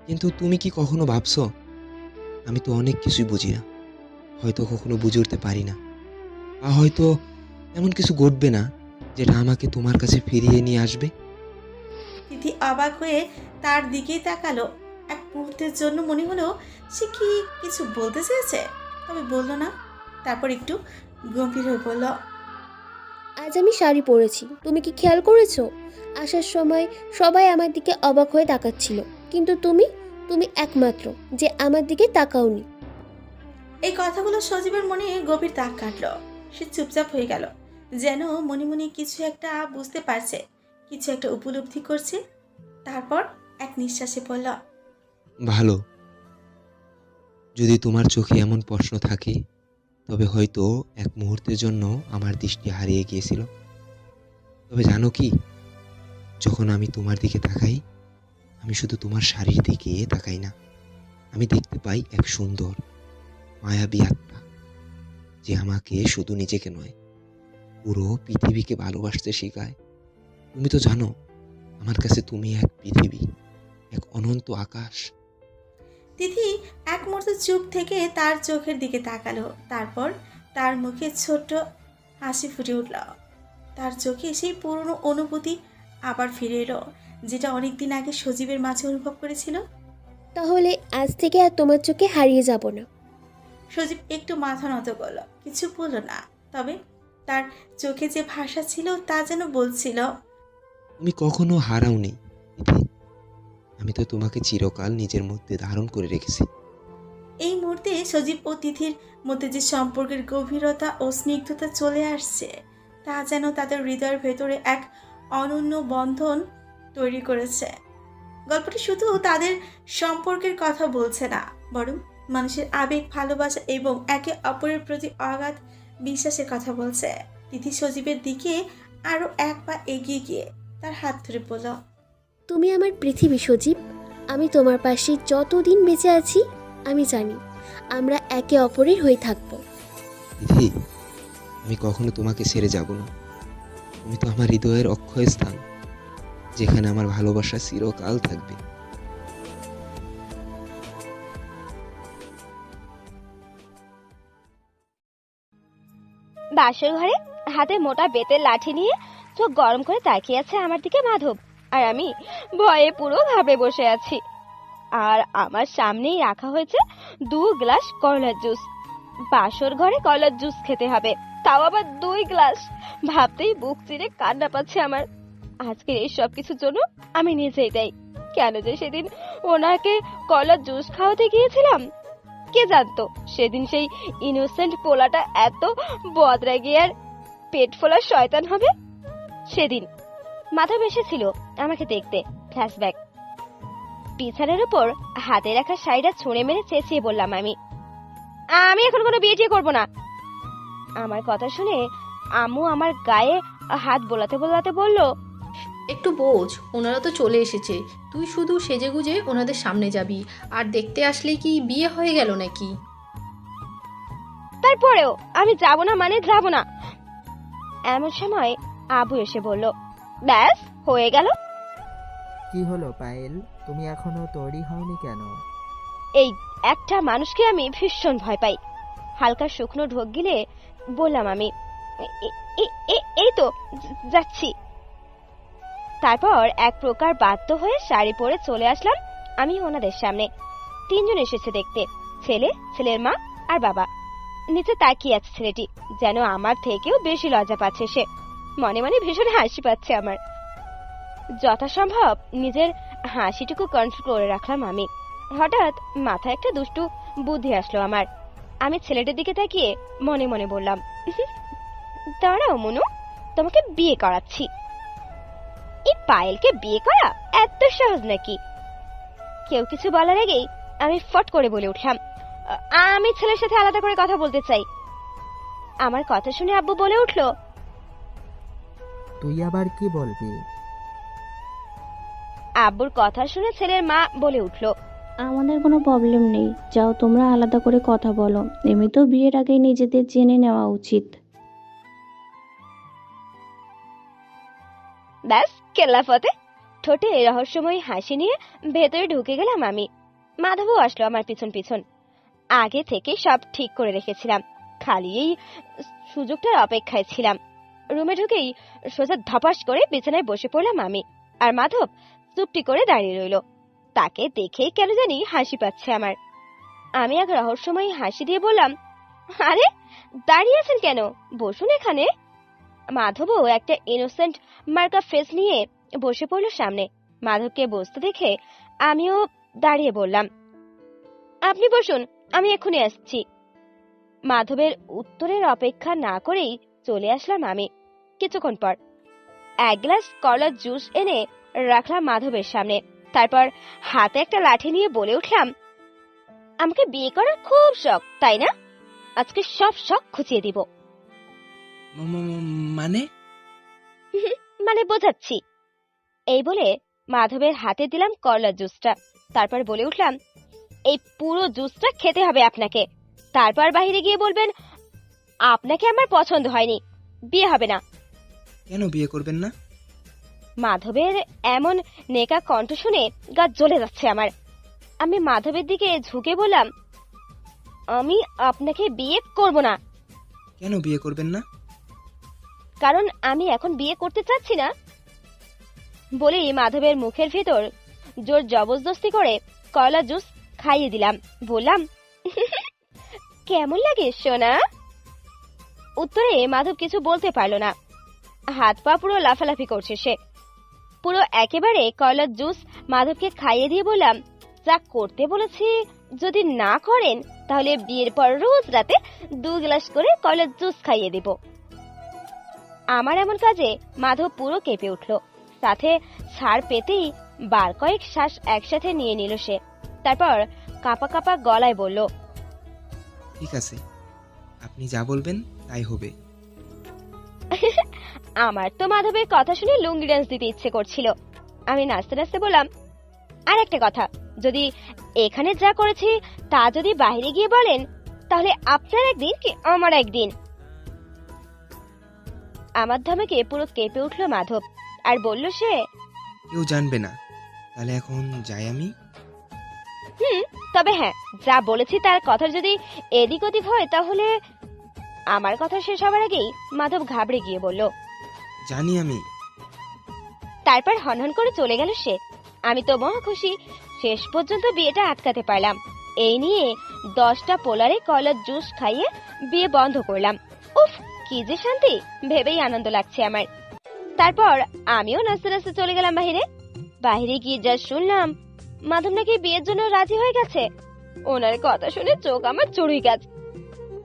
কিন্তু তুমি কি কখনো ভাবছো আমি তো অনেক কিছুই বুঝি না, হয়তো কখনো বুঝে উঠতে পারি না, বা হয়তো এমন কিছু ঘটবে না যেটা আমাকে তোমার কাছে ফিরিয়ে নিয়ে আসবে। তিথি অবাক হয়ে তার দিকেই তাকালো। এক মুহূর্তের জন্য মনে হলো সে কি কিছু বলতে চেয়েছে, তবে বলল না। তারপর একটু গম্ভীর হয়ে বলল, আজ আমি শাড়ি পরেছি, তুমি কি খেয়াল করেছো? আসার সময় সবাই আমার দিকে অবাক হয়ে তাকাচ্ছিল, কিন্তু তুমি একমাত্র যে আমার দিকে তাকাওনি। এই কথাগুলো সজীবের মনে গভীর দাগ কাটল। সে চুপচাপ হয়ে গেল, যেন মনে মনে কিছু একটা বুঝতে পারছে, কিছু একটা উপলব্ধি করছে। তারপর এক নিঃশ্বাসে বলল, ভালো। যদি তোমার চোখে এমন প্রশ্ন থাকে, তবে হয়তো এক মুহূর্তের জন্য আমার দৃষ্টি হারিয়ে গিয়েছিল। তবে জানো কি, যখন আমি তোমার দিকে তাকাই, আমি শুধু তোমার শাড়ির দিকে তাকাই না, আমি দেখতে পাই এক সুন্দর মায়াবী আত্মা, যে আমাকে শুধু নিজেকে নয়, পুরো পৃথিবীকে ভালোবাসতে শেখায়। তুমি তো জানো, আমার কাছে তুমি এক পৃথিবী, এক অনন্ত আকাশ। তিথি এক মুহূর্ত চুপ থেকে তার চোখের দিকে তাকালো। তারপর তার মুখে ছোট্ট হাসি ফুটে উঠল। তার চোখে সেই পুরনো অনুভূতি আবার ফিরে এলো, যেটা অনেকদিন আগে সজীবের মাঝে অনুভব করেছিল। তাহলে আজ থেকে আর তোমার চোখে হারিয়ে যাব না। সজীব একটু মাথা নত করল, কিছু বলল না, তবে তার চোখে যে ভাষা ছিল তা যেন বলছিল, তুমি কখনো হারাওনি তিথি, আমি তো তোমাকে চিরকাল নিজের মধ্যে ধারণ করে রেখেছি। এই মুহূর্তে সজীব ও তিথির মধ্যে যে সম্পর্কের গভীরতা ও স্নিগ্ধতা চলে আসছে, তা যেন তাদের হৃদয়ের ভেতরে এক অনন্য বন্ধন তৈরি করেছে। গল্পটি শুধু তাদের সম্পর্কের কথা বলছে না, বরং মানুষের আবেগ, ভালোবাসা এবং একে অপরের প্রতি অগাধ বিশ্বাসের কথা বলছে। তিথি সজীবের দিকে আরো এক পা এগিয়ে গিয়ে তার হাত ধরে বলল, তুমি আমার পৃথিবী সজীব, আমি তোমার পাশে যতদিন বেঁচে আছি আমি জানি আমরা একে অপরের হয়ে থাকবো। তিথি, আমি কখনো তোমাকে ছেড়ে যাব না। তুমি তো আমার হৃদয়ের অক্ষয় স্থান, যেখানে আমার ভালোবাসা চিরকাল থাকবে। বাসর ঘরে হাতে মোটা বেতের লাঠি নিয়ে চোখ গরম করে তাকিয়ে আছে আমার দিকে মাধব, আর আমি ভয়ে পুরো ঘাবড়ে বসে আছি। আর আমার সামনেই রাখা হয়েছে 2 গ্লাস করলার জুস। বাসর ঘরে করলার জুস খেতে হবে, তাও আবার 2 গ্লাস। ভাবতেই বুক চিরে কান্না পাচ্ছে আমার। আজকের এই সব কিছুর জন্য আমি নিজেই দায়ী। কেন যে সেদিন ওনাকে করলার জুস খাওয়াতে গিয়েছিলাম, কে জানতো সেদিন সেই ইনোসেন্ট পোলাটা এত বদরা গিয়ার পেট ফোলা শয়তান হবে। সেদিন মাথা এসেছিল আমাকে দেখতে। ফ্ল্যাশব্যাক। বিছানার উপর হাতে রাখা শাড়িটা ছুঁড়ে মেরে চেঁচিয়ে বললাম, আমি এখন কোনো বিয়ে টিয়ে করবো না। আমার কথা শুনে আম্মু আমার গায়ে হাত বোলাতে বোলাতে বলল, একটু বোঝ, ওনারা তো চলে এসেছে, তুই শুধু সেজেগুজে ওনাদের সামনে যাবি, আর দেখতে আসলেই কি বিয়ে হয়ে গেল নাকি? তারপরেও আমি যাব না মানে যাব না। এমন সময় আবু এসে বলল, ব্যাস হয়ে গেল। কি হলো পায়েল, তুমি এখনো তৈরি হওনি কেন? এই একটা মানুষকে আমি ভীষণ ভয় পাই। হালকা শুকনো ঢোক গিলে বললাম আমি, এই তো যাচ্ছি। তারপর এক প্রকার বাধ্য হয়ে শাড়ি পরে চলে আসলাম আমি ওনাদের সামনে। 3 জন এসেছে দেখতে, ছেলে, ছেলের মা আর বাবা। নিচে তাকিয়ে আছে ছেলেটি, যেন আমার থেকেও বেশি লজ্জা পাচ্ছে সে। মনে মনে ভীষণ হাসি পাচ্ছে আমার। যথাসম্ভব নিজের হাসিটুকু কন্ট্রোল করে রাখলাম আমি। হঠাৎ মাথায় একটা দুষ্টু বুদ্ধি আসলো আমার। আমি ছেলেটার দিকে তাকিয়ে মনে মনে বললাম, দাঁড়াও মনু, তোমাকে বিয়ে করাচ্ছি। এই পায়েলকে বিয়ে করা এত সহজ নাকি? কেউ কিছু বলার আগেই আমি ফট করে বলে উঠলাম, আমি ছেলের সাথে আলাদা করে কথা বলতে চাই। আমার কথা শুনে আব্বু বলে উঠল, তুই আবার কি বলবি? আব্বুর কথা শুনে ছেলের মা বলে উঠল, আমাদের কোনো প্রবলেম নেই, যাও তোমরা আলাদা করে কথা বলো, এমনিতেও বিয়ের আগে নিজেদের জেনে নেওয়া উচিত। ব্যাস কেল্লা ফতে। ঠোঁটে রহস্যময়ী হাসি নিয়ে ভেতরে ঢুকে গেলাম আমি। মাধবও আসলো আমার পিছন পিছন। আগে থেকে সব ঠিক করে রেখেছিলাম, খালি এই সুযোগটার অপেক্ষায় ছিলাম। রুমে ঢুকেই সোজা ধপাস করে বিছানায় বসে পড়লাম আমি, আর মাধব চুপটি করে দাঁড়িয়ে রইল। তাকে দেখেই কেন জানি হাসি পাচ্ছে আমার। আমি এক রহস্যময়ী হাসি দিয়ে বললাম, আরে দাঁড়িয়ে আছেন কেন, বসুন এখানে। মাধবও একটা ইনোসেন্ট মার্কা ফেস নিয়ে বসে পড়ল সামনে। মাধবকে বসতে দেখে আমিও দাঁড়িয়ে বললাম, আপনি বসুন, আমি এক্ষুনি আসছি। মাধবের উত্তরের অপেক্ষা না করেই চলে আসলাম আমি। কিছুক্ষণ পর এক গ্লাস কলার জুস এনে রাখলাম মাধবের সামনে। তারপর হাতে একটা লাঠি নিয়ে বলে উঠলাম, আমাকে বিয়ে করার খুব শখ তাই না? আজকে সব শখ খুঁচিয়ে দিব। মানে? মানে বোঝাচ্ছি। এই বলে মাধবের হাতে দিলাম করলার জুসটা। তারপর বলে উঠলাম, এই পুরো জুসটা খেতে হবে আপনাকে। তারপর বাইরে গিয়ে বলবেন আপনাকে আমার পছন্দ হয়নি, বিয়ে হবে না। কেন বিয়ে করবেন না? মাধবের এমন নেকা কণ্ঠ শুনে গা জ্বলে যাচ্ছে আমার। আমি মাধবের দিকে ঝুঁকে বললাম, আমি আপনাকে বিয়ে করব না। কেন বিয়ে করবেন না? কারণ আমি এখন বিয়ে করতে চাচ্ছি না। বলেই মাধবের মুখের ভেতর জোর জবরদস্তি করে কলা জুস খাইয়ে দিলাম। বললাম, কেমন লাগে সোনা? উত্তরে মাধব কিছু বলতে পারল না। হাত পা পুরো লাফালাফি করছে সে। পুরো একেবারে কলার জুস মাধবকে খাইয়ে দিয়ে বললাম, যা করতে বলেছি যদি না করেন তাহলে বিয়ের পর রোজ রাতে 2 গ্লাস করে কলার জুস খাইয়ে দেব। আমার এমন কাজে মাধব পুরো কেঁপে উঠল। সাথে ছাড় পেতেই বার কয়েক শ্বাস একসাথে নিয়ে নিল সে। তারপর কাঁপা কাঁপা গলায় বলল, ঠিক আছে, আপনি যা বলবেন তাই হবে। আমার তো মাধবের কথা শুনে লুঙ্গি ডান্স দিতে ইচ্ছে করছিল। আমি নাচতে নাচতে বললাম, আর একটা কথা, যদি এখানে যা করেছি তা যদি বাইরে গিয়ে বলেন তাহলে আপনার একদিন কি আমার একদিন। আমার ধমকে পুরো কেঁপে উঠল মাধব আর বলল সে, কেউ জানবে না, তাহলে এখন যাই আমি? তবে হ্যাঁ, যা বলেছি তার কথা যদি এদিক ওদিক হয় তাহলে। আমার কথা শেষ হবার আগেই মাধব ঘাবড়ে গিয়ে বলল, জানি আমি। তারপর হনহন করে চলে গেল সে। আমি তো মহা খুশি, শেষ পর্যন্ত বিয়েটা আটকাতে পারলাম। এই নিয়ে 10টা পোলারে কলার জুস খাইয়ে বিয়ে বন্ধ করলাম। উফ, কি যে শান্তি, ভেবেই আনন্দ লাগছে আমার। তারপর আমিও নাচতে নাচতে চলে গেলাম বাহিরে। বাহিরে গিয়ে যা শুনলাম, মাধব নাকি বিয়ের জন্য রাজি হয়ে গেছে। ওনার কথা শুনে চোখ আমার চড়ুই গাছ।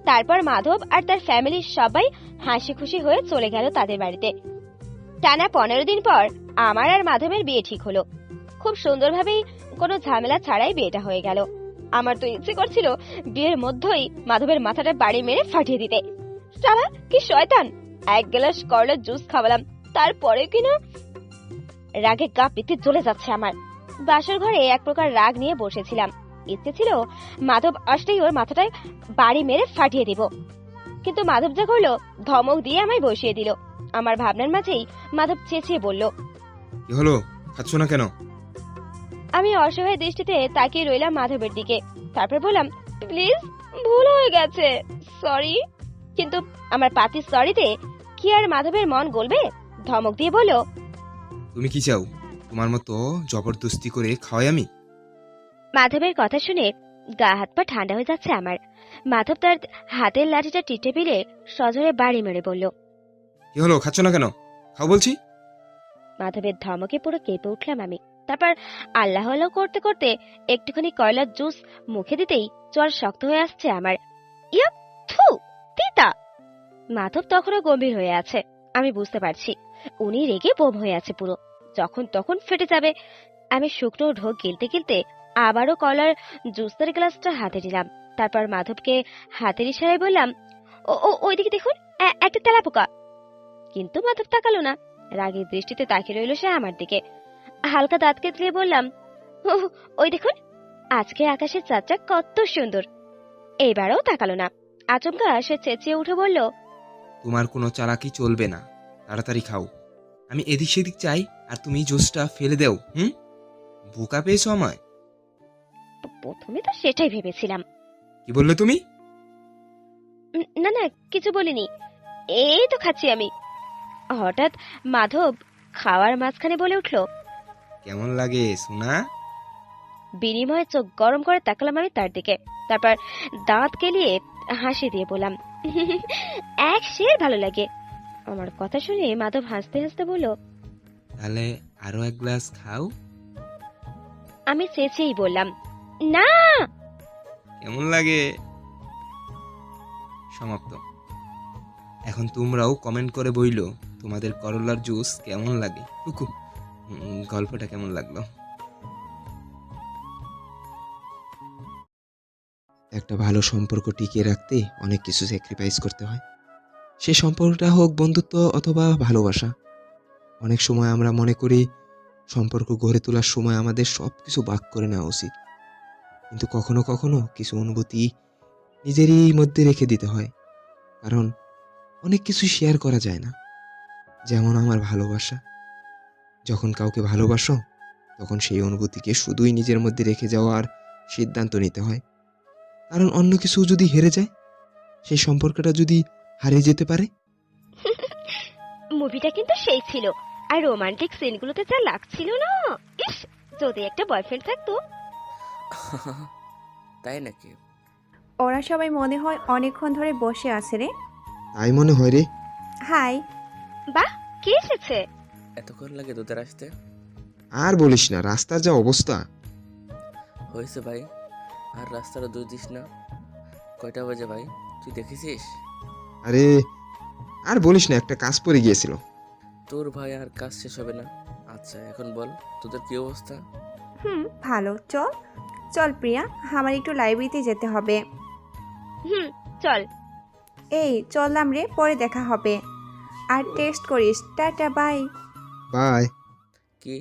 তারপর মাধব আর তার ফ্যামিলির সবাই হাসি খুশি হয়ে চলে গেল তাদের বাড়িতে। টানা 15 দিন পর আমার আর মাধবের বিয়ে ঠিক হলো। খুব সুন্দরভাবেই, কোনো ঝামেলা ছাড়াই বিয়েটা হয়ে গেল। আমার তো ইচ্ছে করছিল বিয়ের মধ্যেই মাধবের মাথাটা বাড়ি মেরে ফাটিয়ে দিতে। সালা কি শয়তান! 1 গ্লাস করলার জুস খাওয়ালাম, তারপরে কিনা রাগে গা পিত্তি জ্বলে যাচ্ছে আমার। বাসর ঘরে এক প্রকার রাগ নিয়ে বসেছিলাম। ইচ্ছে ছিল মাধব আসলেই ওর মাথাটায় বাড়ি মেরে ফাটিয়ে দিব, কিন্তু মাধব যা করলো, ধমক দিয়ে আমায় বসিয়ে দিল। আমার ভাবনার মাঝেই মাধব চেঁচিয়ে বলল, কি হলো, খাচ্ছ না কেন? আমি অসহায় দৃষ্টিতে তাকিয়ে রইলাম মাধবের দিকে। তারপর বললাম, প্লিজ, ভুল হয়ে গেছে, সরি। কিন্তু আমার পাতি সরিতে কি আর মাধবের মন গলবে? ধমক দিয়ে বলল, তুমি কি চাও, তোমার মতো জবরদস্তি করে খাওয়াই আমি? মাধবের কথা শুনে গা হাত পা ঠান্ডা হয়ে যাচ্ছে আমার। মাধব তার হাতের লাঠিটা টেবিলে সজোরে বাড়ি মেরে বলল, কি হলো, খাচ্ছ না কেন? খাও বলছি। মাধবের ধমকে পুরো কেঁপে উঠলাম আমি। তারপর আল্লাহ আল্লাহ করতে করতে একটুখানি কয়লার জুস মুখে দিতেই জ্বর শক্ত হয়ে আসছে আমার। ইয়া, থু, তিতা! মাধব তখনও গম্ভীর হয়ে আছে। আমি বুঝতে পারছি উনি রেগে বোম হয়ে আছে পুরো, যখন তখন ফেটে যাবে। আমি শুকনো ঢোক গিলতে গিলতে আবারও কলার জুসের গ্লাসটা হাতে দিলাম। তারপর মাধবকে হাতের ইশারায় বললাম, ও ও ওইদিকে দেখুন, একটা তেলাপোকা। কিন্তু মাধব তাকালো না, রাগের দৃষ্টিতে তাকিয়ে রইল সে আমার দিকে। হালকা দাঁত কেটে বললাম, ও ওই দেখুন, আজকে আকাশের চাঁদটা কত সুন্দর। এইবারও তাকালো না। আচমকা সে চেঁচিয়ে উঠে বলল, তোমার কোনো চালাকি চলবে না, তাড়াতাড়ি খাও। আমি এদিক সেদিক চাই আর তুমি জুসটা ফেলে দেও। বোকা পেয়েছো আমায়? প্রথমে তো সেটাই ভেবেছিলাম। কি বললে তুমি? না না, কিছু বলিনি, এই তো খাচ্ছি আমি। হঠাৎ মাধব খাওয়ার মাঝখানে বলে উঠল, কেমন লাগে সোনা? বিনিময়ে চোখ গরম করে তাকালাম আমি তার দিকে। তারপর দাঁত কেলিয়ে হাসি দিয়ে বললাম, এক সের ভালো লাগে। আমার কথা শুনে মাধব হাসতে হাসতে বলল, তাহলে আরো এক গ্লাস খাও। আমি চেঁচিয়েই বললাম, না। কেমন লাগে? সমাপ্ত। এখন তোমরাও কমেন্ট করে বইলো তোমাদের করলার জুস কেমন লাগে। কুকু, গল্পটা কেমন লাগলো? একটা ভালো সম্পর্ক টিকিয়ে রাখতে অনেক কিছু স্যাক্রিফাইস করতে হয়। সেই সম্পর্কটা হোক বন্ধুত্ব অথবা ভালোবাসা। অনেক সময় আমরা মনে করি সম্পর্ক গড়ে তোলার সময় আমাদের সব কিছু ভাগ করে নেওয়া উচিত, কিন্তু কখনো কখনো কিছু অনুভূতি নিজেরই মধ্যে রেখে দিতে হয়, কারণ অনেক কিছু শেয়ার করা যায় না। যেমন আমার ভালোবাসা। যখন কাউকে ভালোবাসো তখন সেই অনুভূতিকে শুধুই নিজের মধ্যে রেখে যাওয়ার সিদ্ধান্ত নিতে হয়, কারণ অন্য কিছু যদি হেরে যায়, সেই সম্পর্কটা যদি হারিয়ে যেতে পারে। মুভিটা কিন্তু সেই ছিল, আর রোমান্টিক সিনগুলোতে যা লাগছিল না, ইস, যদি একটা বয়ফ্রেন্ড থাকতো। তাই নাকি? ওরা সবাই মনে হয় অনেকক্ষণ ধরে বসে আছে রে। তাই মনে হয় রে। হাই। বাহ, কে এসেছে? এতক্ষণ লাগে তোদের আসতে? আর বলিস না, রাস্তার যা অবস্থা। হয়েছে ভাই, আর রাস্তাটা দোষ দিস না। কয়টা বাজে ভাই, তুই দেখেছিস? আরে আর বলিস না, একটা কাজ পড়ে গিয়েছিল। তোর ভাই আর কাজ শেষ হবে না। আচ্ছা এখন বল, তোদের কি অবস্থা? ভালো। চল চল প্রিয়া, আমার একটু লাইব্রেরিতে যেতে হবে। চল। এই চললাম রে, পরে দেখা হবে। আর টেস্ট করিস। Tata, bye. বাই। কি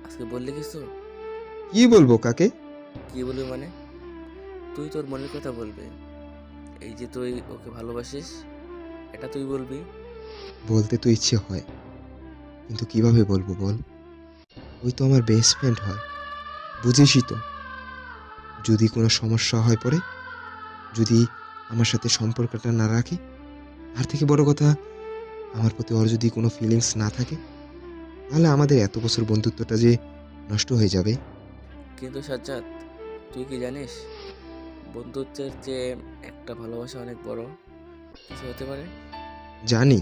আজকে বললি কিছু? কি বলবো কাকে? কি বলবি মানে? তুই তোর মনের কথা বলবে। এই যে তুই ওকে ভালোবাসিস, এটা তুই বলবি। বলতে তো ইচ্ছে হয়, কিন্তু কিভাবে বলবো বল? ওই তো আমার বেস্ট ফ্রেন্ড হয়, বুঝিসই তো। যদি কোনো সমস্যা হয় পরে, যদি আমার সাথে সম্পর্কটা না রাখে, আর থেকে বড় কথা আমার প্রতি ওর যদি কোনো ফিলিংস না থাকে, তাহলে আমাদের এত বছর বন্ধুত্বটা যে নষ্ট হয়ে যাবে। কিন্তু সাজ্জাদ, তুই কি জানিস বন্ধুত্বের চেয়ে একটা ভালোবাসা অনেক বড় কিছু হতে পারে? জানি,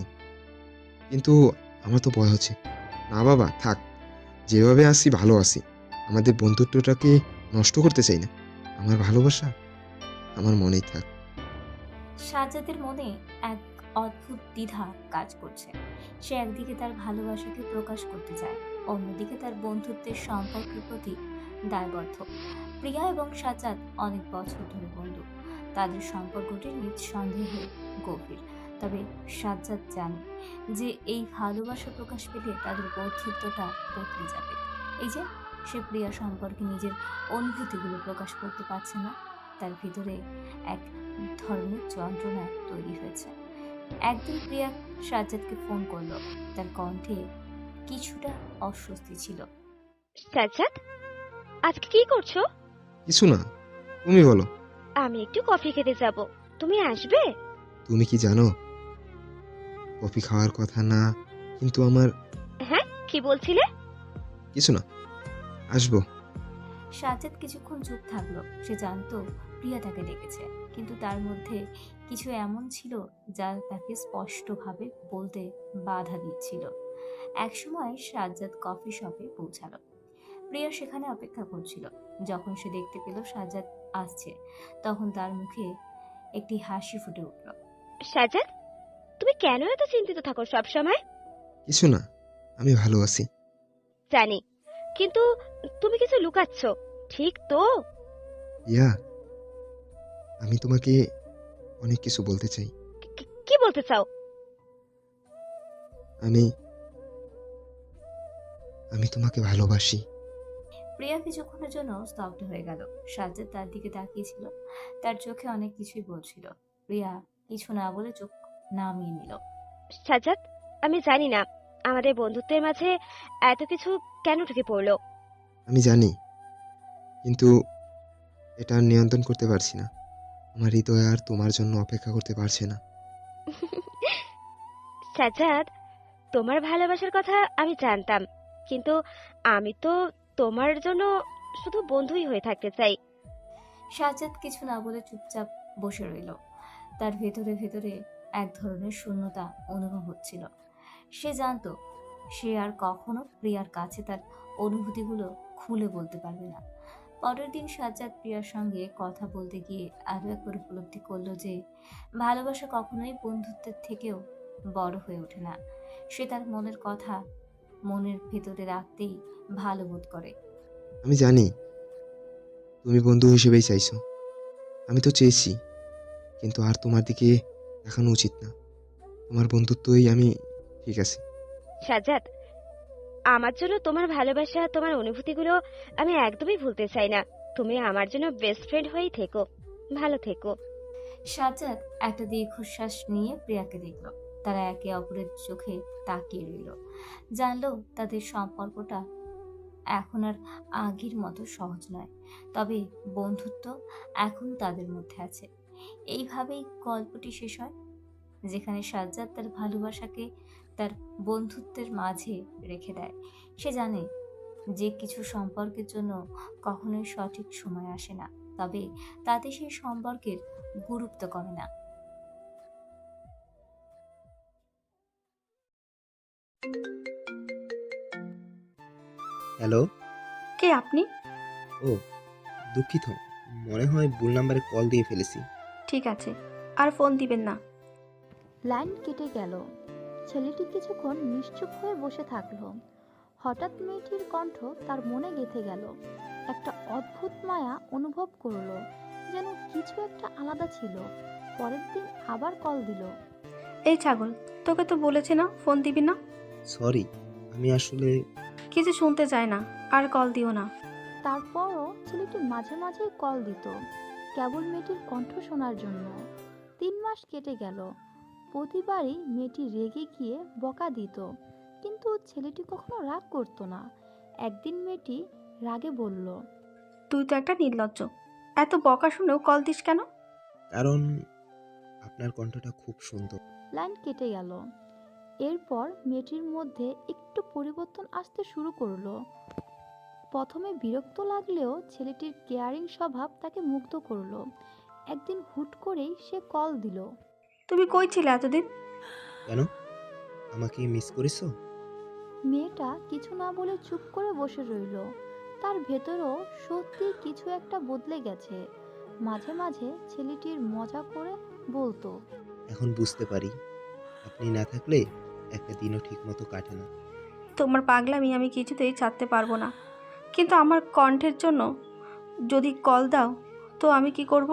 কিন্তু আমার তো ভয় হচ্ছে। না বাবা, থাক, যেভাবে আসি ভালো আছি। আমাদের বন্ধুত্বটাকে নষ্ট করতে চাই না। আমার ভালোবাসা আমার মনেই থাক। সাজ্জাদের মনে এক অদ্ভুত দ্বিধা কাজ করছে। সে একদিকে তার ভালোবাসাকে প্রকাশ করতে চায়, অন্যদিকে তার বন্ধুত্বের সম্পর্কের প্রতি দায়বদ্ধ। প্রিয়া এবং সাজ্জাদ অনেক বছর ধরে বন্ধু। তাদের সম্পর্কটি নিঃসন্দেহে গভীর। তবে সাজ্জাদ জানে যে এই ভালোবাসা প্রকাশ পেলে তাদের বন্ধুত্বটা বদলে যাবে। এই যে সে প্রিয়া সম্পর্কে নিজের অনুভূতিগুলো প্রকাশ করতে পারছে না, তার ভিতরে এক ধরনের যন্ত্রণা তৈরি হয়েছে। একদিন প্রিয়া সাজ্জাদকে ফোন করলো, তার কণ্ঠে কিছুটা অস্বস্তি ছিল। সাজ্জাদ, আজকে কি করছো? কিছু না, তুমি বলো। আমি একটু কফি খেতে যাব, তুমি আসবে? তুমি কি জানো, কফি খাওয়ার কথা না, কিন্তু আমার। হ্যাঁ, কি বলছিলে? কিছু না, আসবো। সাজ্জাদ কিছুক্ষণ চুপ থাকলো। সে জানতো প্রিয়া তাকে ডেকেছে, কিন্তু তার মধ্যে কিছু এমন ছিল যা তাকে স্পষ্টভাবে বলতে বাধা দিচ্ছিল। একসময় সাজ্জাদ কফি শপে পৌঁছালো। প্রিয়া সেখানে অপেক্ষা করছিল। যখন সে দেখতে পেল সাজ্জাদ আসছে, তখন তার মুখে একটি হাসি ফুটে উঠল। সাজ্জাদ, তুমি কেন এত চিন্তিত থাকো সব সময়? কিছু না, আমি ভালো আছি। জানি, কিন্তু তুমি কিছু লুকাচ্ছ, ঠিক তো? ইয়া, আমি তোমাকে অনেক কিছু বলতে চাই। কি বলতে চাও? আমি আমি তোমাকে ভালোবাসি। প্রিয়া কিছুক্ষণের জন্য স্তব্ধ হয়ে গেল। সাজ্জাদ তার দিকে তাকিয়েছিল, তার চোখে অনেক কিছুই বলছিল। প্রিয়া কিছু না বলে চোখ নামিয়ে নিল। সাজ্জাদ, আমি জানি না আমাদের বন্ধুত্বের মাঝে এত কিছু কেন ঢুকে পড়লো। আমি জানি, কিন্তু এটা আর নিয়ন্ত্রণ করতে পারছি না। আমার হৃদয় আর তোমার জন্য অপেক্ষা করতে পারছে না। সাজ্জাদ, তোমার ভালোবাসার কথা আমি জানতাম, কিন্তু আমি তো তোমার জন্য শুধু বন্ধুই হয়ে থাকতে চাই। সাজ্জাদ কিছু না বলে চুপচাপ বসে রইল। তার ভেতরে ভেতরে এক ধরনের শূন্যতা অনুভব হচ্ছিল। সে জানতো সে আর কখনো প্রিয়ার কাছে তার অনুভূতিগুলো খুলে বলতে পারবে না। পরের দিন সাজ্জাদ প্রিয়ার সঙ্গে কথা বলতে গিয়ে আরও একবার উপলব্ধি করলো যে ভালোবাসা কখনোই বন্ধুত্বের থেকেও বড় হয়ে ওঠে না। সে তার মনের কথা মনের ভেতরে রাখতেই ভালো বোধ করে। আমি জানি তুমি বন্ধু হিসেবেই চাইছো, আমি তো চেয়েছি, কিন্তু আর তোমার দিকে দেখানো উচিত না। তোমার বন্ধুত্বই আমি ঠিক আছে। সাজ্জাদ, আমার জন্য তোমার ভালোবাসা, তোমার অনুভূতিগুলো আমি একদমই ভুলতে চাই না। তুমি আমার জন্য বেস্ট ফ্রেন্ড হয়েই থেকো, ভালো থেকো। সাজ্জাদ একটা দীর্ঘশ্বাস নিয়ে প্রিয়াকে দেখল। তারা একে অপরের চোখে তাকিয়ে রইল। জানলো তাদের সম্পর্কটা এখন আর আগের মতো সহজ নয়, তবে বন্ধুত্ব এখন তাদের মধ্যে আছে। এইভাবেই গল্পটি শেষ হয়, যেখানে সাজ্জাদ তার ভালোবাসাকে তার বন্ধুত্বের মাঝে রেখে দেয়। সে জানে যে কিছু সম্পর্কের জন্য কখনোই সঠিক সময় আসে না, তবে তাতে সেই সম্পর্কের গুরুত্ব কমে না। হ্যালো। কে আপনি? ও, দুঃখিত, মনে হয় ভুল নাম্বারে কল দিয়ে ফেলেছি। ঠিক আছে, আর ফোন দিবেন না। লাইন কেটে গেল। ছেলেটি কিছুক্ষণ নিশ্চুপ হয়ে বসে থাকলো। হঠাৎ মেয়েটির কণ্ঠ তার মনে গেঁথে গেল। একটা অদ্ভুত মায়া অনুভব করলো, যেন কিছু একটা আলাদা ছিল। পরের দিন আবার কল দিল। এই ছাগল, তোকে তো বলেছি না ফোন দিবি না। সরি, আমি আসলে কিছু শুনতে চাই না, আর কল দিও না। তারপরও ছেলেটি মাঝে মাঝেই কল দিত, কেবল মেয়েটির কণ্ঠ শোনার জন্য। 3 মাস কেটে গেল। প্রতিবারই মেয়েটি রেগে গিয়ে বকা দিত, কিন্তু ছেলেটি কখনো রাগ করতো না। একদিন মেয়েটি রাগে বলল, তুই তো একটা নির্লজ্জ, এত বকা শুনেও কল দিস কেন? কারণ আপনার কণ্ঠটা খুব সুন্দর। লাইন কেটে গেল। এরপর মেয়েটির মধ্যে একটু পরিবর্তন আসতে শুরু করলো। প্রথমে বিরক্ত লাগলেও ছেলেটির কেয়ারিং স্বভাব তাকে মুগ্ধ করলো। একদিন হুট করেই সে কল দিল। তুমি কই ছিলে এতদিন? কেন, আমাকে মিস করেছো? মেয়েটা কিছু না বলে চুপ করে বসে রইল। তার ভেতরও সত্যি কিছু একটা বদলে গেছে। মাঝে মাঝে ছেলেটির মজা করে বলতো, এখন বুঝতে পারি আপনি না থাকলে একটা দিনও ঠিক মতো কাটে না। তোমার পাগলামি আমি কিছুতেই ছাড়তে পারবো না, কিন্তু আমার কণ্ঠের জন্য যদি কল দাও তো আমি কি করব?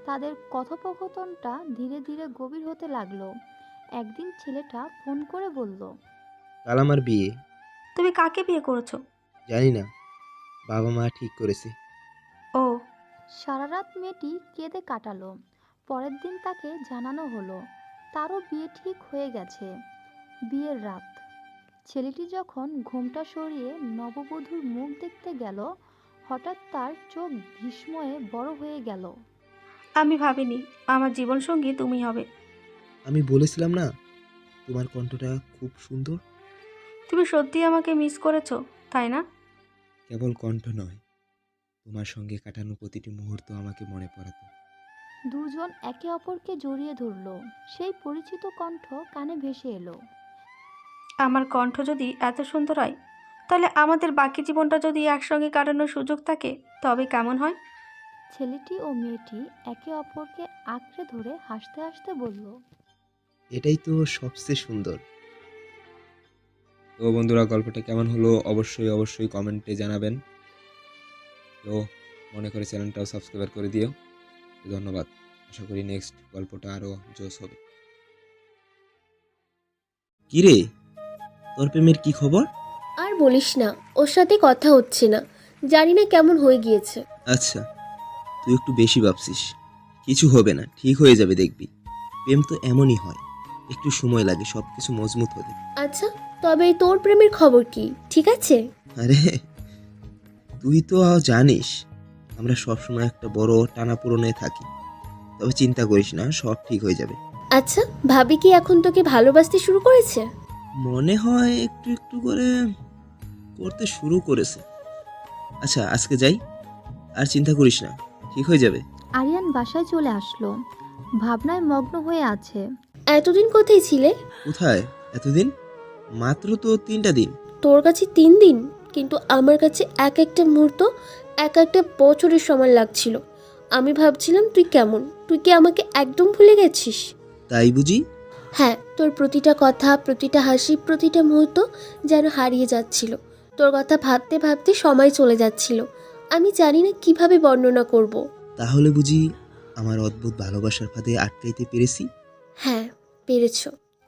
তাদের কথোপকথনটা ধীরে ধীরে গভীর হতে লাগলো। একদিন ছেলেটা ফোন করে বলল, কাল আমার বিয়ে। তুমি কাকে বিয়ে করেছো? জানি না, বাবা মা ঠিক করেছে। ও। সারা রাত মেয়েটি কেঁদে কাটালো। পরের দিন তাকে জানানো হলো তারও বিয়ে ঠিক হয়ে গেছে। বিয়ের রাত, ছেলেটি যখন ঘোমটা সরিয়ে নববধূর মুখ দেখতে গেল, হঠাৎ তার চোখ বিস্ময়ে বড় হয়ে গেল। আমি ভাবিনি আমার জীবনসঙ্গী তুমি হবে। আমি বলেছিলাম না তোমার কণ্ঠটা খুব সুন্দর। তুমি সত্যি আমাকে মিস করেছো, তাই না? কেবল কণ্ঠ নয়, তোমার সঙ্গে কাটানো প্রতিটি মুহূর্ত আমাকে মনে পড়াতো। দুজন একে অপরকে জড়িয়ে ধরলো। সেই পরিচিত কণ্ঠ কানে ভেসে এলো। আমার কণ্ঠ যদি এত সুন্দর হয়, তাহলে আমাদের বাকি জীবনটা যদি একসঙ্গে কাটানোর সুযোগ থাকে তবে কেমন হয়? ছেলেটি ও মেয়েটি একে অপরকে আঁকড়ে ধরে হাসতে হাসতে বলল, এটাই তো সবচেয়ে সুন্দর। তো বন্ধুরা, গল্পটা কেমন হলো অবশ্যই অবশ্যই কমেন্টে জানাবেন। তো মনে করে চ্যানেলটাও সাবস্ক্রাইব করে দিও। ধন্যবাদ। আশা করি নেক্সট গল্পটা আরও জোশ হবে। কি রে, তোর প্রেমের কি খবর? আর বলিস না, ওর সাথে কথা হচ্ছে না, জানি না কেমন হয়ে গিয়েছে। আচ্ছা, তুই একটু বেশি ভাবছিস। কিছু হবে না, ঠিক হয়ে যাবে দেখবি। প্রেম তো এমনই হয়, একটু সময় লাগে সব কিছু মজবুত হতে। আচ্ছা, তবে তোর প্রেমের খবর কি, ঠিক আছে? আরে তুই তো জানিস আমরা সবসময় একটা বড় টানাপোড়েনে থাকি। তবে চিন্তা করিস না, সব ঠিক হয়ে যাবে। আচ্ছা, ভাবি কি এখন তোকে ভালোবাসতে শুরু করেছে? মনে হয় একটু একটু করে করতে শুরু করেছে। আচ্ছা আজকে যাই, আর চিন্তা করিস না, ঠিক হয়ে যাবে। আরিয়ান বাসায় চলে আসলো, ভাবনায় মগ্ন হয়ে আছে। এতদিন কোথায় ছিলে? কোথায় এতদিন? মাত্র তো 3টা দিন। তোর কাছে 3 দিন, কিন্তু আমার কাছে এক একটা মুহূর্ত এক একটা বছরের সমান লাগছিল। আমি ভাবছিলাম তুই কেমন, তুই কি আমাকে একদম ভুলে গেছিস? তাই বুঝি? হ্যাঁ, তোর প্রতিটা কথা, প্রতিটা হাসি, প্রতিটা মুহূর্ত যেন হারিয়ে যাচ্ছিল। তোর কথা ভাবতে ভাবতে সময় চলে যাচ্ছিল, আমি জানি না কিভাবে বর্ণনা করব। তাহলে বুঝি আমার অদ্ভুত ভালোবাসার ফাঁদে আটকাইতে পেরেছি? হ্যাঁ, পেরেছ।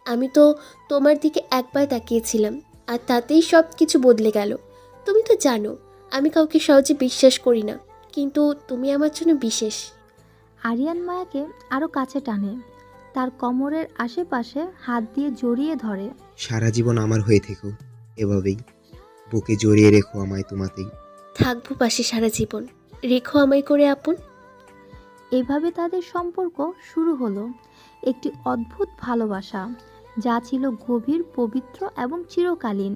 আমি তো তোমার দিকে একবার তাকিয়েছিলাম, আর তাতেই সব কিছু বদলে গেল। তুমি তো জানো আমি কাউকে সহজে বিশ্বাস করি না, কিন্তু তুমি আমার জন্য বিশেষ। আরিয়ান মায়াকে আরো কাছে টানে, তার কোমরের আশেপাশে হাত দিয়ে জড়িয়ে ধরে। সারা জীবন আমার হয়ে থেকো এভাবেই, বুকে জড়িয়ে রেখো আমায় তোমাতেই। থাকবো পাশে সারা জীবন, রেখো আমায় করে আপন। এভাবে তাদের সম্পর্ক শুরু হলো, একটি অদ্ভুত ভালোবাসা যা ছিল গভীর, পবিত্র এবং চিরকালীন।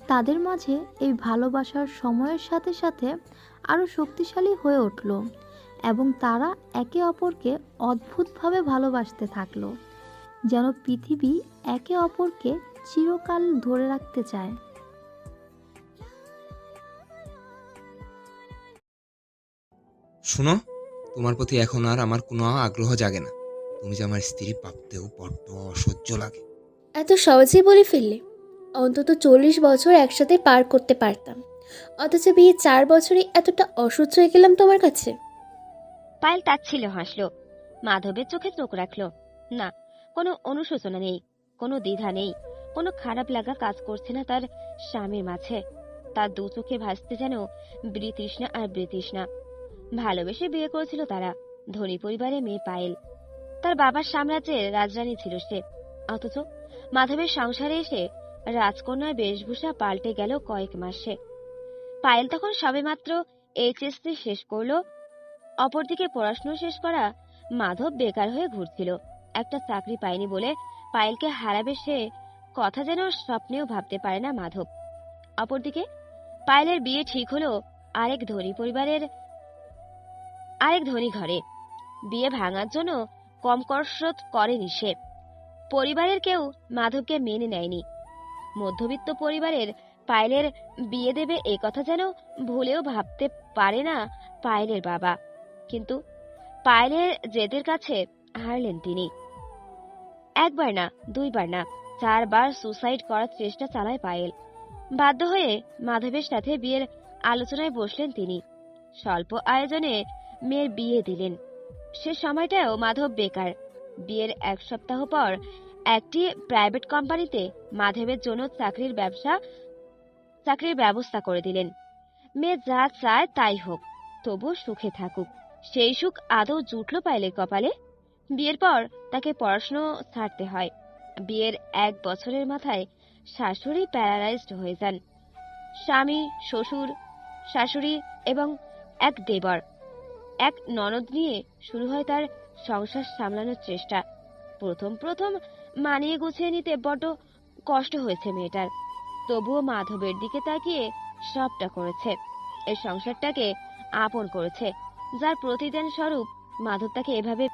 তাদের মাঝে এই ভালোবাসার সময়ের সাথে সাথে আরও শক্তিশালী হয়ে উঠল এবং তারা একে অপরকে অদ্ভুতভাবে ভালোবাসতে থাকলো, যেন পৃথিবী একে অপরকে চিরকাল ধরে রাখতে চায়। শোনো, তোমার প্রতি এখন আর আমার কোনো আগ্রহ জাগে না। তুমি যে আমার স্ত্রী ভাবতেও বড্ড অসহ্য লাগে। এত সহজেই বলে ফেললে? অন্তত 40 বছর একসাথে পার করতে পারতাম, অথচ বিয়ে 4 বছরে এতটা অসহ্য হয়ে গেলাম তোমার কাছে। পায়েল তাচ্ছিল হাসলো, মাধবের চোখে চোখ রাখলো। না, কোনো অনুশোচনা নেই, কোনো দ্বিধা নেই, কোনো খারাপ লাগা কাজ করছে না তার স্বামীর মাঝে। তার দু চোখে ভাসতে যেন বৃতৃষ্ণা আর বৃতৃষ্ণা। ভালোবেসে বিয়ে করেছিল তারা, ধনী পরিবারে মেয়ে পায়েল। তার বাবার সাম্রাজ্যের রাজরানী ছিল সে, অথচ মাধবের সংসারে এসে রাজকন্যার বেশভূষা পাল্টে গেল কয়েক মাসে। পায়েল তখন সবেমাত্র এইচএসসি শেষ করলো। অপরদিকে পড়াশোনা শেষ করা মাধব বেকার হয়ে ঘুরছিল। একটা চাকরি পায়নি বলে পায়েলকে হারাবে সে কথা যেন স্বপ্নেও ভাবতে পারে না মাধব। অপরদিকে পায়েলের বিয়ে ঠিক হলো আরেক ধনী ঘরে। বিয়ে ভাঙার জন্য কম কসরত করেনি সে। পরিবারের কেউ মাধবকে মেনে নেয়নি। মধ্যবিত্ত পরিবারের পায়েলের বিয়ে দেবে এ কথা যেন ভুলেও ভাবতে পারে না পায়েলের বাবা। কিন্তু পায়েলের জেদের কাছে হারলেন তিনি। একবার না, দুইবার না, 4 বার সুসাইড করার চেষ্টা চালায় পায়েল। বাধ্য হয়ে মাধবের সাথে বিয়ের আলোচনায় বসলেন তিনি। স্বল্প আয়োজনে মেয়ের বিয়ে দিলেন। সে সময়টাও মাধব বেকার। বিয়ের 1 সপ্তাহ পর একটি প্রাইভেট কোম্পানিতে মাধবের জন্য চাকরির ব্যবস্থা করে দিলেন। মেয়ে যা চায় তাই হোক, তবু সুখে থাকুক। সেই সুখ আদৌ জুটল পায়েলের কপালে? বিয়ের পর তাকে পড়াশুনো ছাড়তে হয়। বিয়ের 1 বছরের মাথায় শাশুড়ি প্যারালাইজড হয়ে যান। স্বামী, শ্বশুর, শাশুড়ি এবং এক দেবর, এক ননদ নিয়ে শুরু হয় তার সংসার সামলানোর চেষ্টা। প্রথম মানিয়ে গুছিয়ে নিতে বড্ড কষ্ট হয়েছে মেয়েটার, তবুও মাধবের দিকে তাকিয়ে সবটা করেছে। এই সংসারটাকে আপন করেছে, যার প্রতিদান স্বরূপ মাধব তাকে এভাবে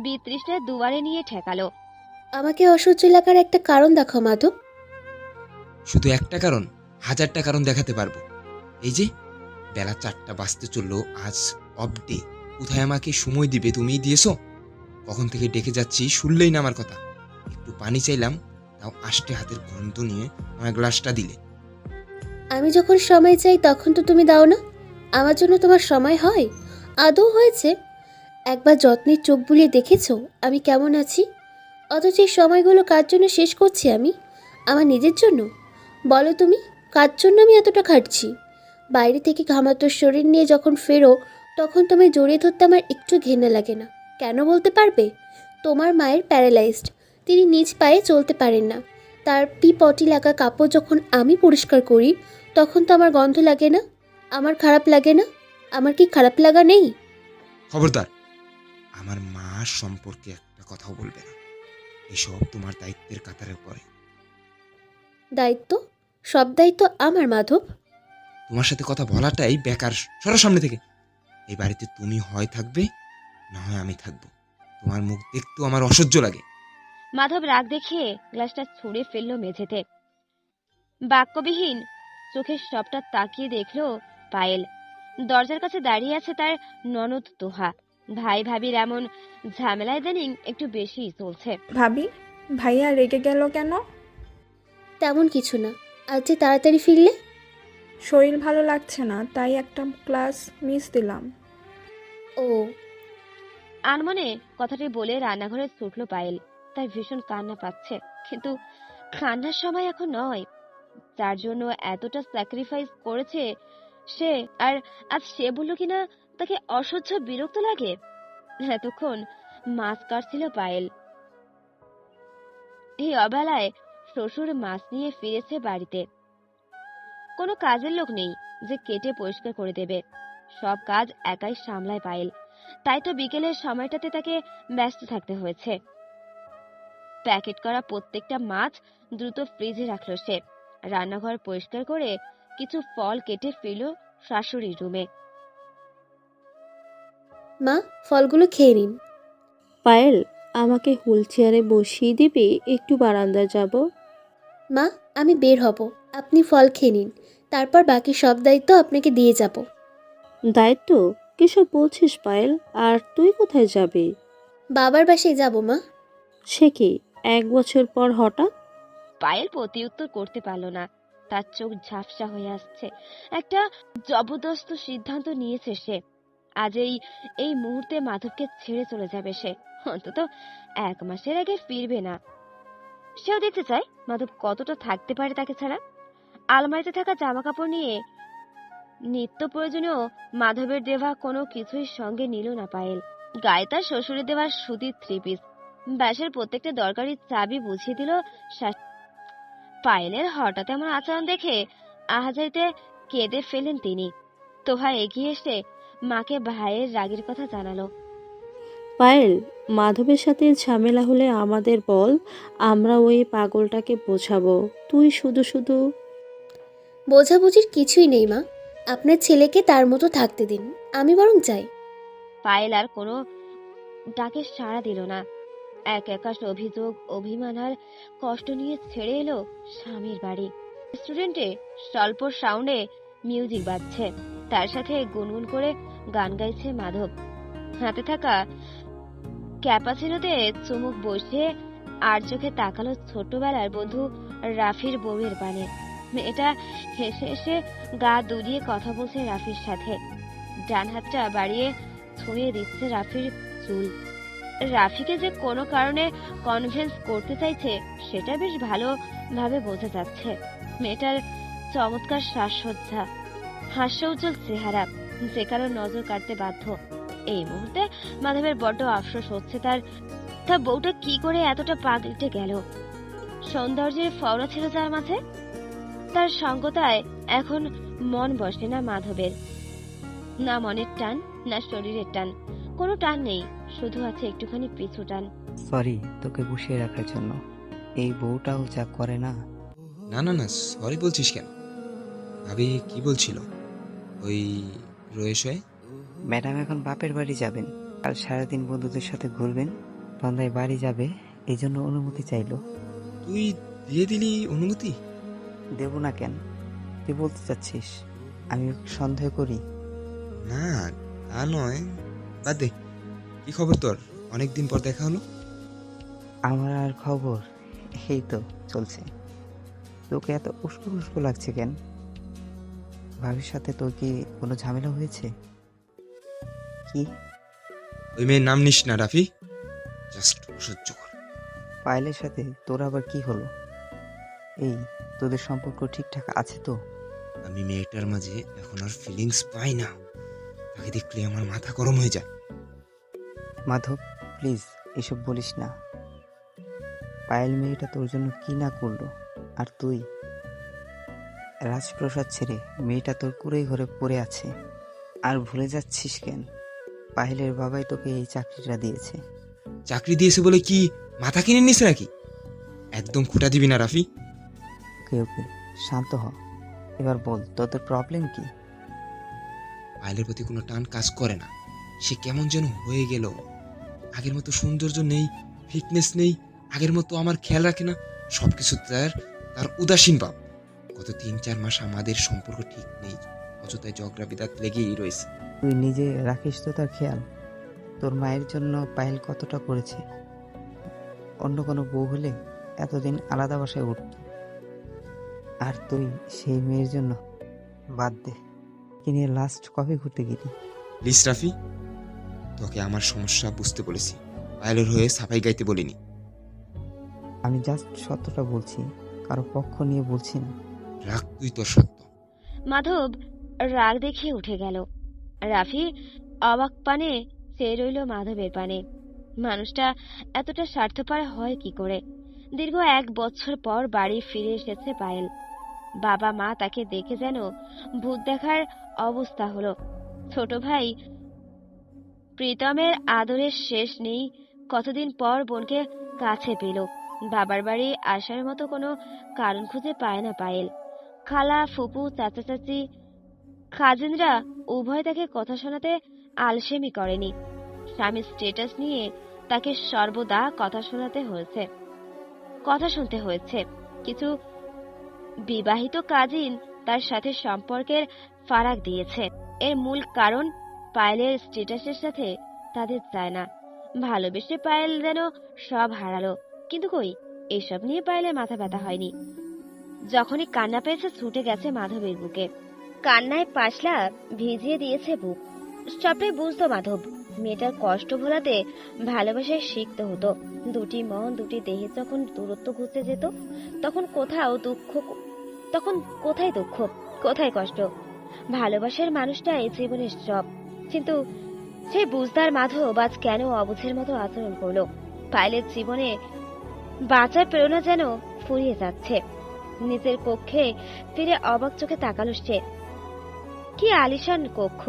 বিতৃষ্ণার দুয়ারে নিয়ে ঠেকালো। আমাকে অসহ্য লাগার একটা কারণ দেখাও মাধব। শুধু একটা কারণ? 1000টা কারণ দেখাতে পারবো। এই যে বেলা 4টা বাজতে চললো, আজ অফ ডে। কোথায় আমাকে সময় দিবে তুমিই দিয়েছো। কখন থেকে ডেকে যাচ্ছি, শুনলেই না আমার কথা। একটু পানি চাইলাম, তাও আষ্টে হাতের গন্ধ নিয়ে আমার গ্লাসটা দিলে। আমি যখন সময় চাই তখন তো তুমি দাও না। আমার জন্য তোমার সময় হয়? আদৌ হয়েছে? একবার যত্নের চোখ বুলিয়ে দেখেছো আমি কেমন আছি? অথচ এই সময়গুলো কার জন্য শেষ করছি আমি? আমার নিজের জন্য? বলো তুমি, কার জন্য আমি এতটা খাটছি? বাইরে থেকে ঘামাতো শরীর নিয়ে যখন ফেরো, তখন তোমায় জড়িয়ে ধরতে আমার একটু ঘেন্না লাগে না? কেন বলতে পারবে? তোমার মায়ের প্যারালাইজড, তিনি নিজ পায়ে চলতে পারেন না। তার পটি লাগা কাপড় যখন আমি পরিষ্কার করি, তখন তো আমার গন্ধ লাগে না? আমার খারাপ লাগে না? আমার কি খারাপ লাগা নেই? খবরদার, আমার মা সম্পর্কে একটা কথাও বলবে না। এসব তোমার দায়িত্বের কাতারে পড়ে। দায়িত্ব? সব দায়িত্ব আমার, মাধব। তোমার সাথে কথা বলাটাই বেকার। সরো সামনে থেকে। এই বাড়িতে তুমি হয় থাকবে, না হয় আমি থাকবো। তোমার মুখ দেখতেও আমার অসহ্য লাগে। মাধব রাগ দেখিয়ে গ্লাসটা ছুঁড়ে ফেললো মেঝেতে। বাক্যবিহীন চোখের সবটা তাকিয়ে দেখলো পায়েল। দরজার কাছে দাঁড়িয়ে আছে তার ননদ তোহা। ভাই ভাবির এমন ঝামেলা ইদানিং একটু বেশি চলছে। ভাবি, ভাইয়া রেগে গেল কেন? তেমন কিছু না। আজ যে তাড়াতাড়ি ফিরলে? শরীর ভালো লাগছে না, তাই একটা ক্লাস মিস দিলাম। ও। আনমনে কথাটি বলে রান্নাঘরে ছুটল পায়েল। তার ভীষণ কান্না পাচ্ছে, কিন্তু কান্নার সময় এখন নয়। যার জন্য এতটা স্যাক্রিফাইস করেছে সে, আর আজ সে বলল কিনা তাকে অসহ্য বিরক্ত লাগে। এতক্ষণ মাছ কাটছিল পায়েল। এই অবেলায় শ্বশুর মাছ নিয়ে ফিরেছে বাড়িতে। কোনো কাজের লোক নেই যে কেটে পরিষ্কার করে দেবে। সব কাজ একাই সামলায় পায়েল। তাই তো বিকেলের সময়টাতে তাকে ব্যস্ত থাকতে হয়েছে। প্যাকেট করা প্রত্যেকটা মাছ দ্রুত ফ্রিজে রাখলো সে। রান্নাঘর পরিষ্কার করে কিছু ফল কেটে ফিরল শাশুড়ির রুমে। মা, ফলগুলো খেয়ে নিন। পায়েল, আমাকে হুইল চেয়ারে বসিয়ে দিবি? একটু বারান্দা যাব। মা, আমি বের হব, আপনি ফল খেয়ে নিন, তারপর বাকি সব দায়িত্ব আপনাকে দিয়ে যাব। দায়িত্ব? কিসব বলছিস পায়েল? আর তুই কোথায় যাবি? বাবার বাসায় যাব মা। সে কি 1 বছর পর হঠাৎ? পায়েল প্রতিউত্তর করতে পারল না। তার চোখ ঝাপসা হয়ে আসছে। একটা জবরদস্ত সিদ্ধান্ত নিয়েছে সে। আজ এই মুহূর্তে মাধবকে ছেড়ে চলে যাবে সে। অন্তত 1 মাসের আগে ফিরবে না। সেও দেখতে চায় মাধব কতটা থাকতে পারে তাকে ছাড়া। আলমারিতে থাকা জামা কাপড় নিয়ে নিত্য প্রয়োজনীয় মাধবের দেওয়া কোনো কিছুই সঙ্গে নিল না পায়েল। গায়ে তার শ্বশুরের দেওয়া সুতির 3 পিস। ব্যাসের প্রত্যেকটা দরকারি চাবি বুঝিয়ে দিল। পায়েলের হঠাৎ এমন আচরণ দেখে আহাজারিতে কেঁদে ফেলেন তিনি। তোহা এগিয়ে এসে মাকে ভাইয়ের রাগের কথা জানালো। পায়েল, মাধবের সাথে ঝামেলা হলে আমাদের বল, আমরা ওই পাগলটাকে বোঝাবো। তুই শুধু শুধু। বোঝাবুঝির কিছুই নেই মা, আপনার ছেলেকে তার মতো থাকতে দিন, আমি বরং যাই। পায়েল আর কোনো ডাকে সাড়া দিল না। এক একাশ অভিযোগ, অভিমান আর কষ্ট নিয়ে ছেড়ে এলো স্বামীর বাড়ি। রেস্টুরেন্টে স্বল্প সাউন্ডে মিউজিক বাজছে, তার সাথে গুনগুন করে গান গাইছে মাধব। হাতে থাকা ক্যাপাচিনোতে চুমুক বসিয়ে আর চোখে তাকালো ছোটবেলার বন্ধু রাফির বউয়ের পানে। মেয়েটা হেসে হেসে গা দুলিয়ে কথা বলছে রাফির সাথে। ডান হাতটা বাড়িয়ে ছুঁয়ে দিচ্ছে রাফির চুল। রাফিকে যে কোনো কারণে কনভিন্স করতে চাইছে সেটা বেশ ভালোভাবে বোঝা যাচ্ছে। মেয়েটার চমৎকার সাজসজ্জা, হাস্য উজ্জ্বল চেহারা যে কারো নজর কাটতে বাধ্য। এই মুহূর্তে মাধবের বড্ড আফসোস হচ্ছে তার বউটা কি করে এতটা পাল্টে গেল। সৌন্দর্যের ফওড়া ছিল যার মাঝে, তার সঙ্গতায় এখন মন বসে না মাধবের। না মনের টান, না শরীরের টান, কোনো টান নেই, শুধু আছে একটুখানি পিছু টান। সরি তোকে বসিয়ে রাখার জন্য। এই বউটাও যা করে না। না না না, সরি বলছিস কেন? ভাবি কি বলছিল? ওই রয়েছে ম্যাডাম এখন বাপের বাড়ি যাবেন, কাল সারাদিন বন্ধুদের সাথে ঘুরবেন, সন্ধ্যায় বাড়ি যাবে, এই জন্য অনুমতি চাইলো। তুই দিয়ে দিলি অনুমতি? দেব না কেন? তুই বলতে চাচ্ছিস আমি সন্দেহ করি? না তা নয়, বাদ দে। কি খবর তোর? অনেকদিন পর দেখা হলো। আমার আর খবর, এই তো চলছে। তোকে এত উস্কো উস্কো লাগছে কেন? ভাবির সাথে তোর কি কোনো ঝামেলা হয়েছে? কি? ওই মেয়ের নাম নিস না রাফি, জাস্ট অসহ্য কর। পায়েলের সাথে তোর আবার কি হলো? এই, তোদের সম্পর্ক ঠিকঠাক আছে তো? আমি মেয়েটার মাঝে এখন আর ফিলিংস পাই না, তাকে দেখলে আমার মাথা গরম হয়ে যায়। মাধব, প্লিজ এসব বলিস না। পায়েল মেয়েটা তোর জন্য কি না করলো, আর তুই? রাজপ্রসাদ ছেড়ে মেয়েটা তোর কুড়েই ঘরে পড়ে আছে, আর ভুলে যাচ্ছিস কেন? পায়েলের বাবাই তোকে এই চাকরিটা দিয়েছে। চাকরি দিয়েছে বলে কি মাথা কিনে নিস নাকি? একদম খুঁটা দিবি না রাফি। ওকে ওকে, শান্ত হ। এবার বল, তোদের প্রবলেম কি? পায়েলের প্রতি কোনো টান কাজ করে না, সে কেমন যেন হয়ে গেল। আগের মতো সৌন্দর্য নেই, ফিটনেস নেই, আগের মতো আমার খেয়াল রাখে না, সবকিছু তার উদাসীন ভাব। গত 3-4 মাস আমাদের সম্পর্ক ঠিক নেই, অযথায় ঝগড়া বিদাত লেগেই রয়েছে। তুই নিজে রাখিস তো তার খেয়াল? তোর মায়ের জন্য পায়েল কতটা করেছে। অন্য কোনো বউ হলে এতদিন আলাদা বাসায় উঠত, আর তুই সেই মেয়ের জন্য। বাদ দে, কি নিয়ে লাস্ট কবে ঘুরতে গেলি? প্লিজ রাফি, তোকে আমার সমস্যা বুঝতে বলেছি, পায়েলের হয়ে সাফাই গাইতে বলিনি। আমি জাস্ট সত্যটা বলছি, কারো পক্ষ নিয়ে বলছি না। রাখ তুই তোর সত্য। মাধব রাগ দেখিয়ে উঠে গেল। রাফি অবাক পানে চেয়ে রইল মাধবের পানে। মানুষটা এতটা স্বার্থপর হয় কি করে? দীর্ঘ 1 বছর পর বাড়ি ফিরে এসেছে পায়েল। বাবা মা তাকে দেখে যেন ভূত দেখার অবস্থা হলো। ছোট ভাই প্রীতমের আদরের শেষ নেই। কতদিন পর বোনকে কাছে পেল। বাবার বাড়ি আসার মতো কোনো কারণ খুঁজে পায় না পায়েল। খালা, ফুপু, চাচা চাচি, খাজিনরা উভয় তাকে কথা শোনাতে আলসেমি করেনি। স্বামীর স্ট্যাটাস নিয়ে তাকে সর্বদা কথা শুনতে হয়েছে। কিছু বিবাহিত কাজিন তার সাথে সম্পর্কের ফারাক দিয়েছে। এর মূল কারণ পায়েলের স্ট্যাটাসের সাথে তাদের চায় না। ভালোবেসে পায়েল যেন সব হারালো, কিন্তু কই, এসব নিয়ে পায়েলের মাথা ব্যথা হয়নি। যখনই কান্না পেয়েছে ছুটে গেছে মাধবের বুকে। কান্নায় পাশলা ভিজিয়ে দিয়েছে বুক। সবটাই বুঝতো মাধব। মেয়েটার কষ্ট ভোলাতে ভালোবাসায় শিখতে হতো। দুটি মন, দুটি দেহে যখন দূরত্ব ঘুরতে যেত, তখন কোথায় দুঃখ, কোথায় কষ্ট। ভালোবাসার মানুষটাই জীবনের সব। কিন্তু সেই বুঝদার মাধব আজ কেন অবুঝের মতো আচরণ করলো? পায়েলের জীবনে বাঁচার প্রেরণা যেন ফুরিয়ে যাচ্ছে। নিজের কক্ষে ফিরে অবাক চোখে তাকালো সে। কি আলিশান কক্ষ,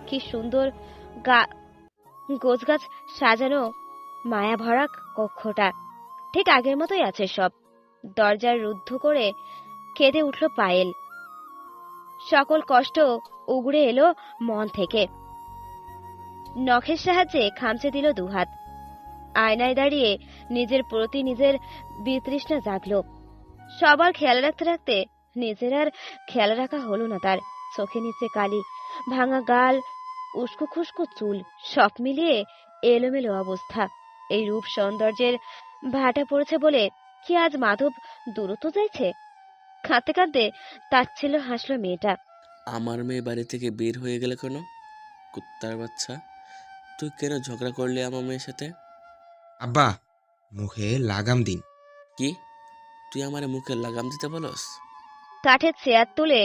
কি সুন্দর গোছগাছ সাজানো মায়া ভরা কক্ষটা। ঠিক আগের মতোই আছে সব। দরজার রুদ্ধ করে কেঁদে উঠল পায়েল। সকল কষ্ট উগড়ে এলো মন থেকে। নখের সাহায্যে খামচে দিল দুহাত। আয়নায় দাঁড়িয়ে নিজের প্রতি নিজের বিতৃষ্ণা জাগলো। সবার খেয়াল রাখতে রাখতে নিজের আর খেয়াল রাখা হলো না তার। চোখে নিচে কালি, ভাঙা গাল, উস্কো খুস্কো চুল, সব মিলিয়ে এলোমেলো অবস্থা। এই রূপ সৌন্দর্যের ভাটা পড়েছে বলে কি আজ মাধব দূরত্ব চাইছে? কাঁদতে কাঁদতে তাচ্ছিল্য হাসলো মেয়েটা। আমার মেয়ে বাড়ি থেকে বের হয়ে গেলে কেন? কুত্তার বাচ্চা, তুই কেন ঝগড়া করলে আমার মেয়ের সাথে? আব্বা, মুখে লাগাম দিন। কি, তুই আমার মুখে লাগাম দিতে বলস? কাঠের চেয়ার তুলে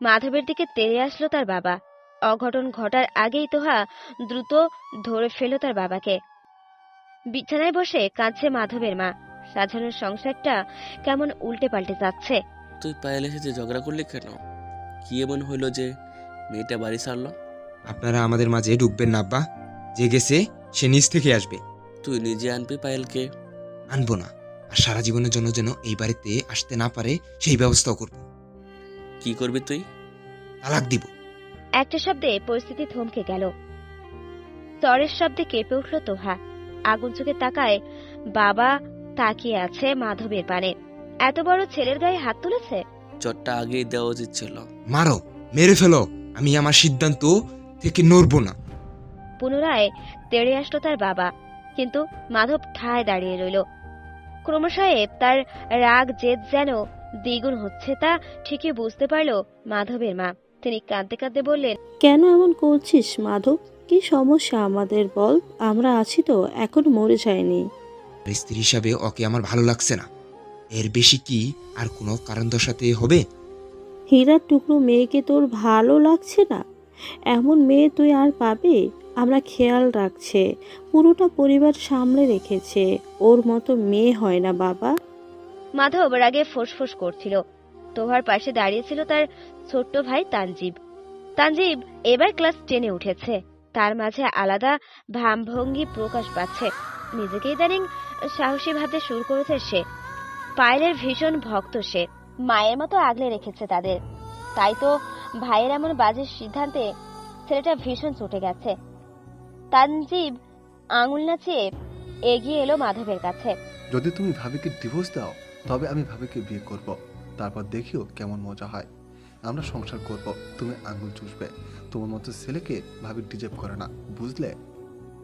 মাধবের দিকে তেড়ে আসলো তার বাবা। অঘটন ঘটার আগেই তোহা দ্রুত ধরে ফেল তার বাবাকে। বিছানায় বসে কাঁদছে মাধবের মা। সাজানোর সংসারটা কেমন উল্টে পাল্টে যাচ্ছে। তুই পায়েলের সাথে ঝগড়া করলি কেন? কি এমন হইলো যে মেয়েটা বাড়ি ছাড়লো? আপনারা আমাদের মাঝে ঢুকবেন না আব্বা। যে গেছে সে নিজ থেকে আসবে। তুই নিজে আনবি পায়েলকে? আনবো না, আর সারা জীবনের জন্য যেন এই বাড়িতে আসতে না পারে সেই ব্যবস্থাও করব। কি করবি তুই? তালাক দিব। একটা শব্দে পরিস্থিতি থমকে গেল। চরের শব্দে কেঁপে উঠল তোহা। আগুন চোখে তাকায় বাবা তাকিয়ে আছে মাধবের পানে। এত বড় ছেলের গায়ে হাত তুলেছে। চটটা আগেই দেওয়া উচিত ছিল। মারো, মেরে ফেলো, আমি আমার সিদ্ধান্ত থেকে নড়বো না। পুনরায় তেড়ে আসলো তার বাবা, কিন্তু মাধব ঠায় দাঁড়িয়ে রইল। ক্রমশ তার রাগ জেদ যেন দ্বিগুণ হচ্ছে তা ঠিকই বুঝতে পারল মাধবের মা। তিনি কাঁদতে কাঁদতে বললেন, কেন এমন করছিস মাধব? কি সমস্যা আমাদের বল, আমরা আছি তো, এখন মরে যায়নি। আর স্ত্রী হিসাবে ওকে আমার ভালো লাগছে না। এর বেশি কি আর কোনো কারণ দর্শাতে হবে? হীরার টুকরো মেয়েকে তোর ভালো লাগছে না? এমন মেয়ে তুই আর পাবে? আমরা খেয়াল রাখছে, পুরোটা পরিবার সামলে রেখেছে, ওর মতো মেয়ে হয় না বাবা। মাধব রাগে ফোঁস করছিল। তোহার পাশে দাঁড়িয়েছিল তার ছোট্ট ভাই তানজিব। তানজিব এবার ক্লাস 10-এ উঠেছে। তার মাঝে আলাদা ভাবভঙ্গি প্রকাশ পাচ্ছে। নিজেকে ইদানিং সাহসী ভাবতে শুরু করেছে সে। পায়েলের ভীষণ ভক্ত সে, মায়ের মতো আগলে রেখেছে তাদের। তাই তো ভাইয়ের এমন বাজে সিদ্ধান্তে ছেলেটা ভীষণ চটে গেছে। তানজিব আঙুল নাচিয়ে এগিয়ে এলো মাধবের কাছে। যদি তুমি ভাবিকে ডিভোর্স দাও তবে আমি ভাবিকে বিয়ে করব, তারপর দেখিও কেমন মজা হয়। আমরা সংসার করব, তুমি আঙুল চুষবে। তোমার মতো ছেলেকে ভাবি ডিজেব করে না, বুঝলে?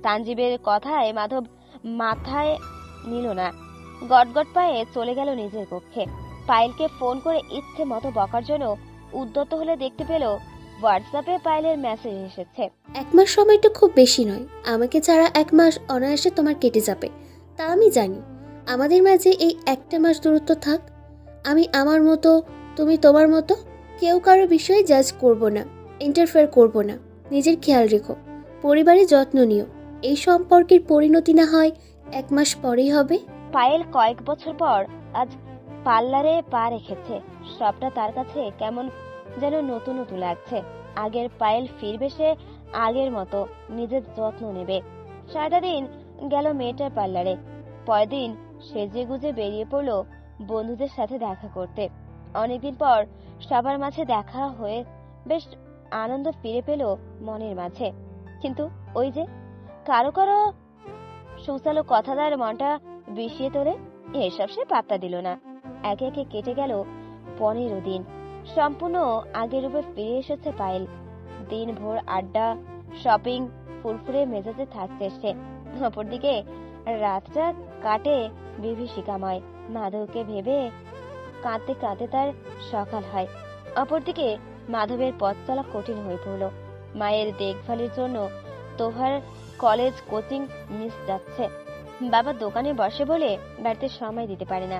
তানজিবের কথায় মাধব মাথায় নিল না, গটগট পায়ে চলে গেল নিজের কক্ষে। পায়েলকে ফোন করে ইচ্ছে মতো বকার জন্য উদ্যত হলে দেখতে পেল হোয়াটসঅ্যাপে পায়েলের মেসেজ এসেছে। 1 মাস সময়টা খুব বেশি নয়, আমাকে ছাড়া 1 মাস অনায়াসে তোমার কেটে যাবে, তা আমি জানি। আমাদের মাঝে এই 1টা মাস দূরত্ব থাক। আমি আমার মতো, তুমি তোমার মতো। কেউ কারো বিষয়ে জাজ করব না, ইন্টারফেয়ার করব না। নিজের খেয়াল রেখো, পরিবারের যত্ন নিও। এই সম্পর্কের পরিণতি না হয় 1 মাস পরেই হবে। পায়েল কয়েক বছর পর আজ পার্লারে পা রেখেছে। সবটা তার কাছে কেমন যেন নতুন নতুন লাগছে। আগের পায়েল ফিরবে, সে আগের মতো নিজের যত্ন নেবে। সারাটা দিন গেল মেয়েটার পার্লারে। পরের দিন সেজে গুজে বেরিয়ে পড়লো বন্ধুদের সাথে দেখা করতে। অনেকদিন পর সবার মাঝে দেখা হয়ে বেশ আনন্দ ফিরে পেল মনের মাঝে। কিন্তু ওই যে কারো কারো সুচালো কথা তার মনটা বিষিয়ে তোলে, এসব সে পাত্তা দিল না। একে একে কেটে গেল 15 দিন। সম্পূর্ণ আগের রূপে ফিরে এসেছে পায়েল। দিন ভোর আড্ডা, শপিং, ফুরফুরে মেজাজে থাকছে সে। অপরদিকে রাতটা কাটে বিভীষিকাময়। মাধবকে ভেবে কাঁদতে কাঁদতে তার সকাল হয়। অপরদিকে মাধবের পথ চলা কঠিন হয়ে পড়ল। মায়ের দেখভালের জন্য তোহার কলেজ কোচিং মিস যাচ্ছে। বাবা দোকানে বসে বলে বাড়িতে সময় দিতে পারে না।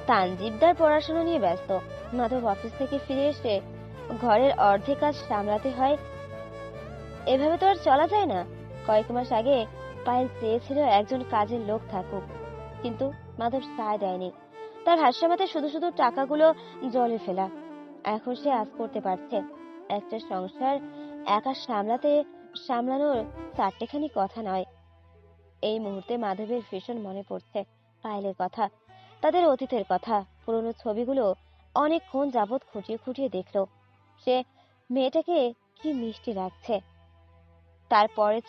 তানজিবদার পড়াশোনা নিয়ে ব্যস্ত। মাধব অফিস থেকে ফিরে এসে ঘরের অর্ধেক কাজ সামলাতে হয়। এভাবে তো আর চলা যায় না। কয়েক মাস আগে পায়েল চেয়েছিল একজন কাজের লোক থাকুক, কিন্তু মাধব সায় দেয়নি। তার হাস্যমাতে শুধু শুধু টাকাগুলো জলে ফেলা। এখন সে আজ করতে পারছে। একটা সংসার একা সামলানোর 4টেখানি কথা নয়। এই মুহূর্তে মাধবের ভীষণ মনে পড়ছে পায়েলের কথা, তাদের অতীতের কথা। পুরনো ছবিগুলো অনেকক্ষণ যাবৎ খুঁটিয়ে খুঁটিয়ে দেখলো। সে মেয়েটাকে কি মিষ্টি লাগছে। তারপরের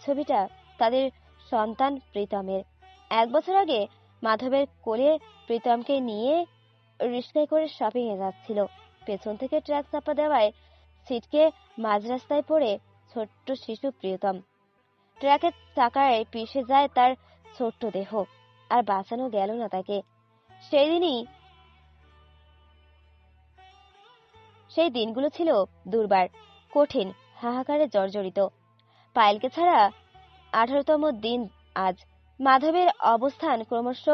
ছবিটা তাদের সন্তান প্রীতমের। 1 বছর আগে মাধবের কোলে প্রীতমকে নিয়ে রিক্সায় করে শপিং এ যাচ্ছিল। পেছন থেকে ট্রাক চাপা দেওয়ায় ছিটকে মাঝ রাস্তায় পড়ে ছোট্ট শিশু প্রিয়তম। ট্রাকের চাকায় পিষে যায় তার ছোট্ট দেহ, আর বাঁচানো গেল না তাকে। সেই দিনগুলো ছিল দুর্বার, কঠিন, হাহাকারে জর্জরিত। পায়েলকে ছাড়া 18তম দিন আজ। মাধবের অবস্থান ক্রমশ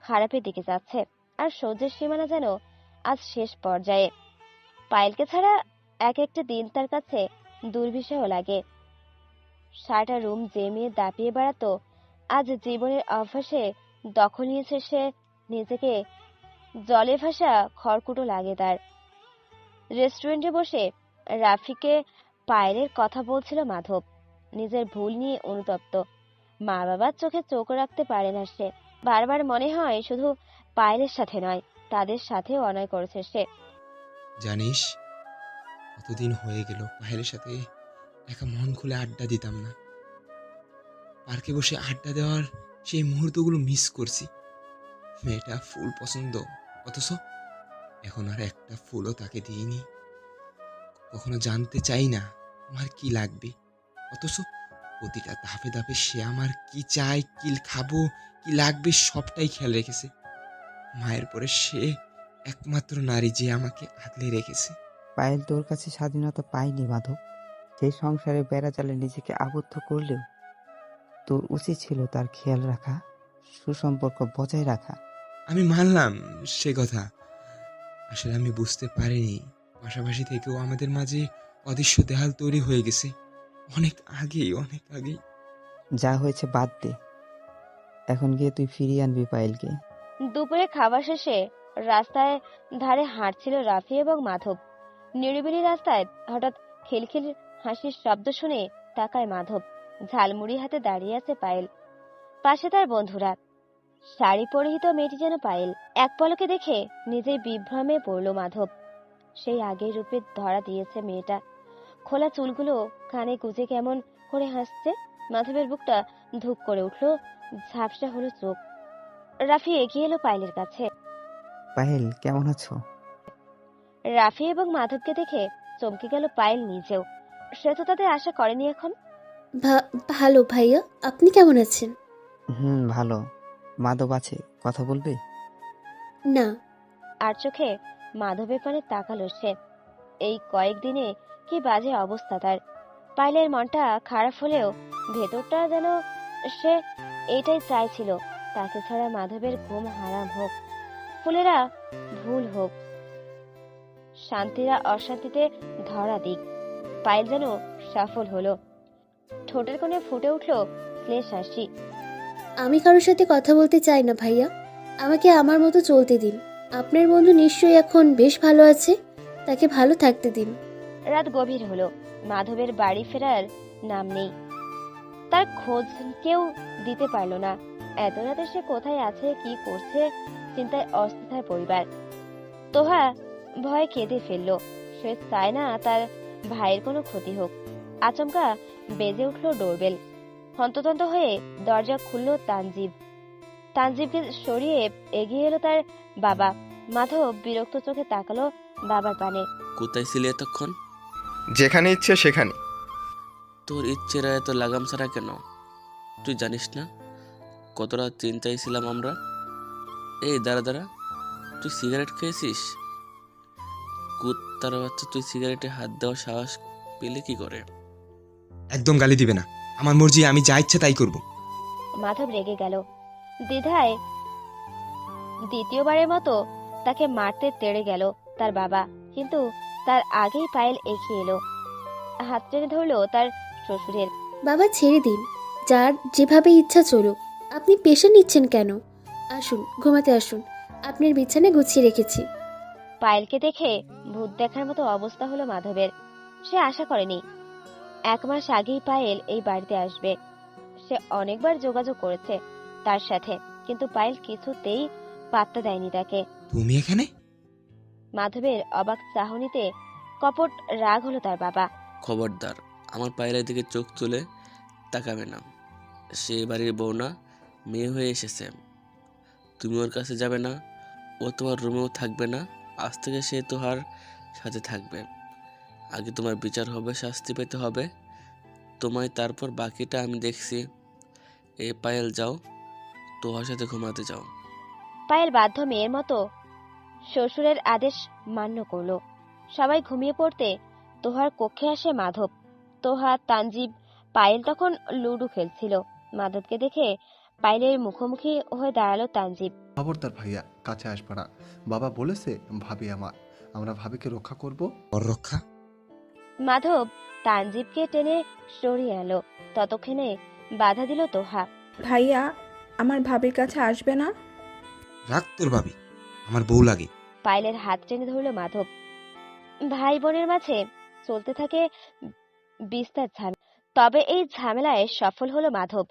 খারাপের দিকে যাচ্ছে, আর সহ্যের সীমানা যেন আজ শেষ পর্যায়ে। পায়েলকে ছাড়া এক একটা দিন তার কাছে দুর্বিষহ লাগে। সারাটা রুম জমিয়ে দাপিয়ে বেড়াতো। আজ জীবনের অভ্যাসে দখল নিয়েছে সে নিজেকে। জলে ভাসা খড়কুটো লাগে তার। রেস্টুরেন্টে বসে রাফিকে পায়েলের কথা বলছিল মাধব। নিজের ভুল নিয়ে অনুতপ্ত। মা বাবার চোখে চোখ রাখতে পারে না সে। বারবার মনে হয় শুধু পায়েলের সাথে নয়, তাদের সাথেও অন্যায় করেছে সে। জানিস, কতদিন হয়ে গেল পায়েলের সাথে একা মন খুলে আড্ডা দিতাম না। পার্কে বসে আড্ডা দেওয়ার সেই মুহূর্তগুলো মিস করছি। মেয়েটা ফুল পছন্দ, অথচ এখন আর একটা ফুলও তাকে দিইনি। কখনো জানতে চাই না আমার কি লাগবে, অথচ প্রতিটা ধাপে ধাপে সে আমার কি চাই, কি খাবো, কি লাগবে সবটাই খেয়াল রেখেছে। মায়ের পরে সে একমাত্র নারী যে আমাকে আগলে রেখেছে। পায়েল তোর কাছে স্বাধীনতা পায়নি মাধব। সেই সংসারে বেড়াজালে নিজেকে আবদ্ধ করলেও তোর উচিত ছিল তার খেয়াল রাখা, সুসম্পর্ক বজায় রাখা। আমি মানলাম সে কথা, আসলে আমি বুঝতে পারিনি পাশাপাশি থেকেও আমাদের মাঝে অদৃশ্য দেয়াল তৈরি হয়ে গেছে অনেক আগেই, অনেক আগেই। যা হয়েছে বাদ দে, এখন গিয়ে তুই ফিরিয়ে আনবি পায়েলকে। দুপুরে খাবার শেষে রাস্তায় ধারে হাঁটছিল রাফি এবং মাধব। নিরিবিলি রাস্তায় হঠাৎ খিলখিল হাসির শব্দ শুনে তাকায় মাধব। ঝালমুড়ি হাতে দাঁড়িয়ে আছে পায়েল, পাশে তার বন্ধুরা। শাড়ি পরিহিত মেয়েটি যেন পায়েল। এক পলকে দেখে নিজেই বিভ্রমে পড়ল মাধব। সেই আগের রূপে ধরা দিয়েছে মেয়েটা। খোলা চুলগুলো কানে গুজে কেমন করে হাসছে। মাধবের বুকটা ধুক করে উঠল, ঝাপসা হলো চোখ। রাফি এগিয়ে এলো পায়েলের কাছে। পায়েল কেমন আছো? রাফি এবং মাধবকে দেখে চমকে গেল পায়েল নিজেও। সে তো তাদের আশা করেনি এখন। ভালো ভাইয়া, আপনি কেমন আছেন? ভালো। মাধব আছে, কথা বলবে? না। আর চোখে মাধবের পানে তাকালো সে। এই কয়েকদিনে কি বাজে অবস্থা তার। পায়েলের মনটা খারাপ হলেও ভেতরটা যেন সে এটাই চাইছিল, তাকে ছাড়া মাধবের ঘুম হারাম হোক, ফুলেরা ভুল হোক, শান্তিরা অশান্তিতে ধরা দিক। পায়েল যেন সফল হলো। ঠোঁটের কোণে ফুটে উঠল ক্লেশ হাসি। আমি কারোর সাথে কথা বলতে চাই না ভাইয়া, আমাকে আমার মতো চলতে দিন। আপনার বন্ধু নিশ্চয়ই এখন বেশ ভালো আছে, তাকে ভালো থাকতে দিন। রাত গভীর হলো, মাধবের বাড়ি ফেরার নাম নেই। তার খোঁজ কেউ দিতে পারল না। এত রাতে সে কোথায় আছে, কি করছে, চিন্তায় অস্থির পরিবার। তোহা ভয়ে কেঁদে ফেলল। সে চায় না তার ভাইয়ের কোনো ক্ষতি হোক। আচমকা বেজে উঠল ডোরবেল। হন্তদন্ত হয়ে দরজা খুলল তানজিব। তানজিবকে সরিয়ে এগিয়ে এলো তার বাবা। মাধব বিরক্ত চোখে তাকালো বাবার পানে। কোথায় ছিলে এতক্ষণ? যেখানে ইচ্ছে সেখানে। তোর ইচ্ছেরা এত লাগাম ছাড়া কেন? তুই জানিস না কতটা চিন্তায় ছিলাম আমরা। এই দাঁড়া, তুই সিগারেট খেয়েছিস? কুত্তার বাচ্চা, তুই সিগারেটে হাত দেওয়ার সাহস পেলে কি করে? একদম গালি দিবে না, আমার মর্জি, আমি যা ইচ্ছা তাই করব। মাধব রেগে গেল। দ্বিধায় দ্বিতীয়বারের মতো তাকে মারতে তেড়ে গেল তার বাবা, কিন্তু তার আগেই পায়েল এগিয়ে এলো, হাত টেনে ধরলো তার শ্বশুরের। বাবা ছেড়ে দিন, যার যেভাবে ইচ্ছা চলুক, আপনি পেশা নিচ্ছেন কেন? আসুন ঘুমাতে আসুন, আপনার বিছানা গুছিয়ে রেখেছি। পায়েলকে দেখে ভূত দেখার মতো অবস্থা হলো মাধবের। সে আশা করেনি 1 মাস আগেই পায়েল এই বাড়িতে আসবে। সে অনেকবার যোগাযোগ করেছে তার সাথে, কিন্তু পায়েল কিছুতেই পাত্তা দেয়নি তাকে। তুমি এখানে? মাধবের অবাক চাহনিতে কপট রাগ হলো তার বাবা। খবরদার, আমার পায়েলের দিকে চোখ তুলে তাকাবে না। সে বাড়ির বউ না, মেয়ে হয়ে এসেছে। তুমি ওর কাছে যাবে না, ও তোমার রুমেও থাকবে না। আজ থেকে সে তোমার সাথে থাকবে। আগে তোমার বিচার হবে, শাস্তি পেতে হবে তোমায়, তারপর বাকিটা আমি দেখছি। এই পায়েল, যাও, তোমার সাথে ঘুমাতে যাও। পায়েল বাধ্য মেয়ের মতো শ্বশুরের আদেশ মান্য করলো। সবাই ঘুমিয়ে পড়তে তোহার কক্ষে আসে মাধব, তোহা, তানজিব। পায়েল তখন লুডো খেলছিল। মাধবকে দেখে পায়েলের মুখোমুখি হয়ে দাঁড়ালো তানজিব। খবরদার ভাইয়া, কাছে আসবে না। বাবা বলেছে ভাবি আমার, আমরা ভাবিকে রক্ষা করব। রক্ষা? মাধব তানজিবকে টেনে সরিয়ে এলো। ততক্ষণে বাধা দিল তোহা। ভাইয়া, আমার ভাবির কাছে আসবে না। রাখ তোর ভাবি, আমার বউ লাগে। পায়েলের হাত টেনে ধরল মাধব। ভাই বোনের মাঝে চলতে থাকে বিস্তার ঝামেলা। তবে এই ঝামেলায় সফল হলো মাধব।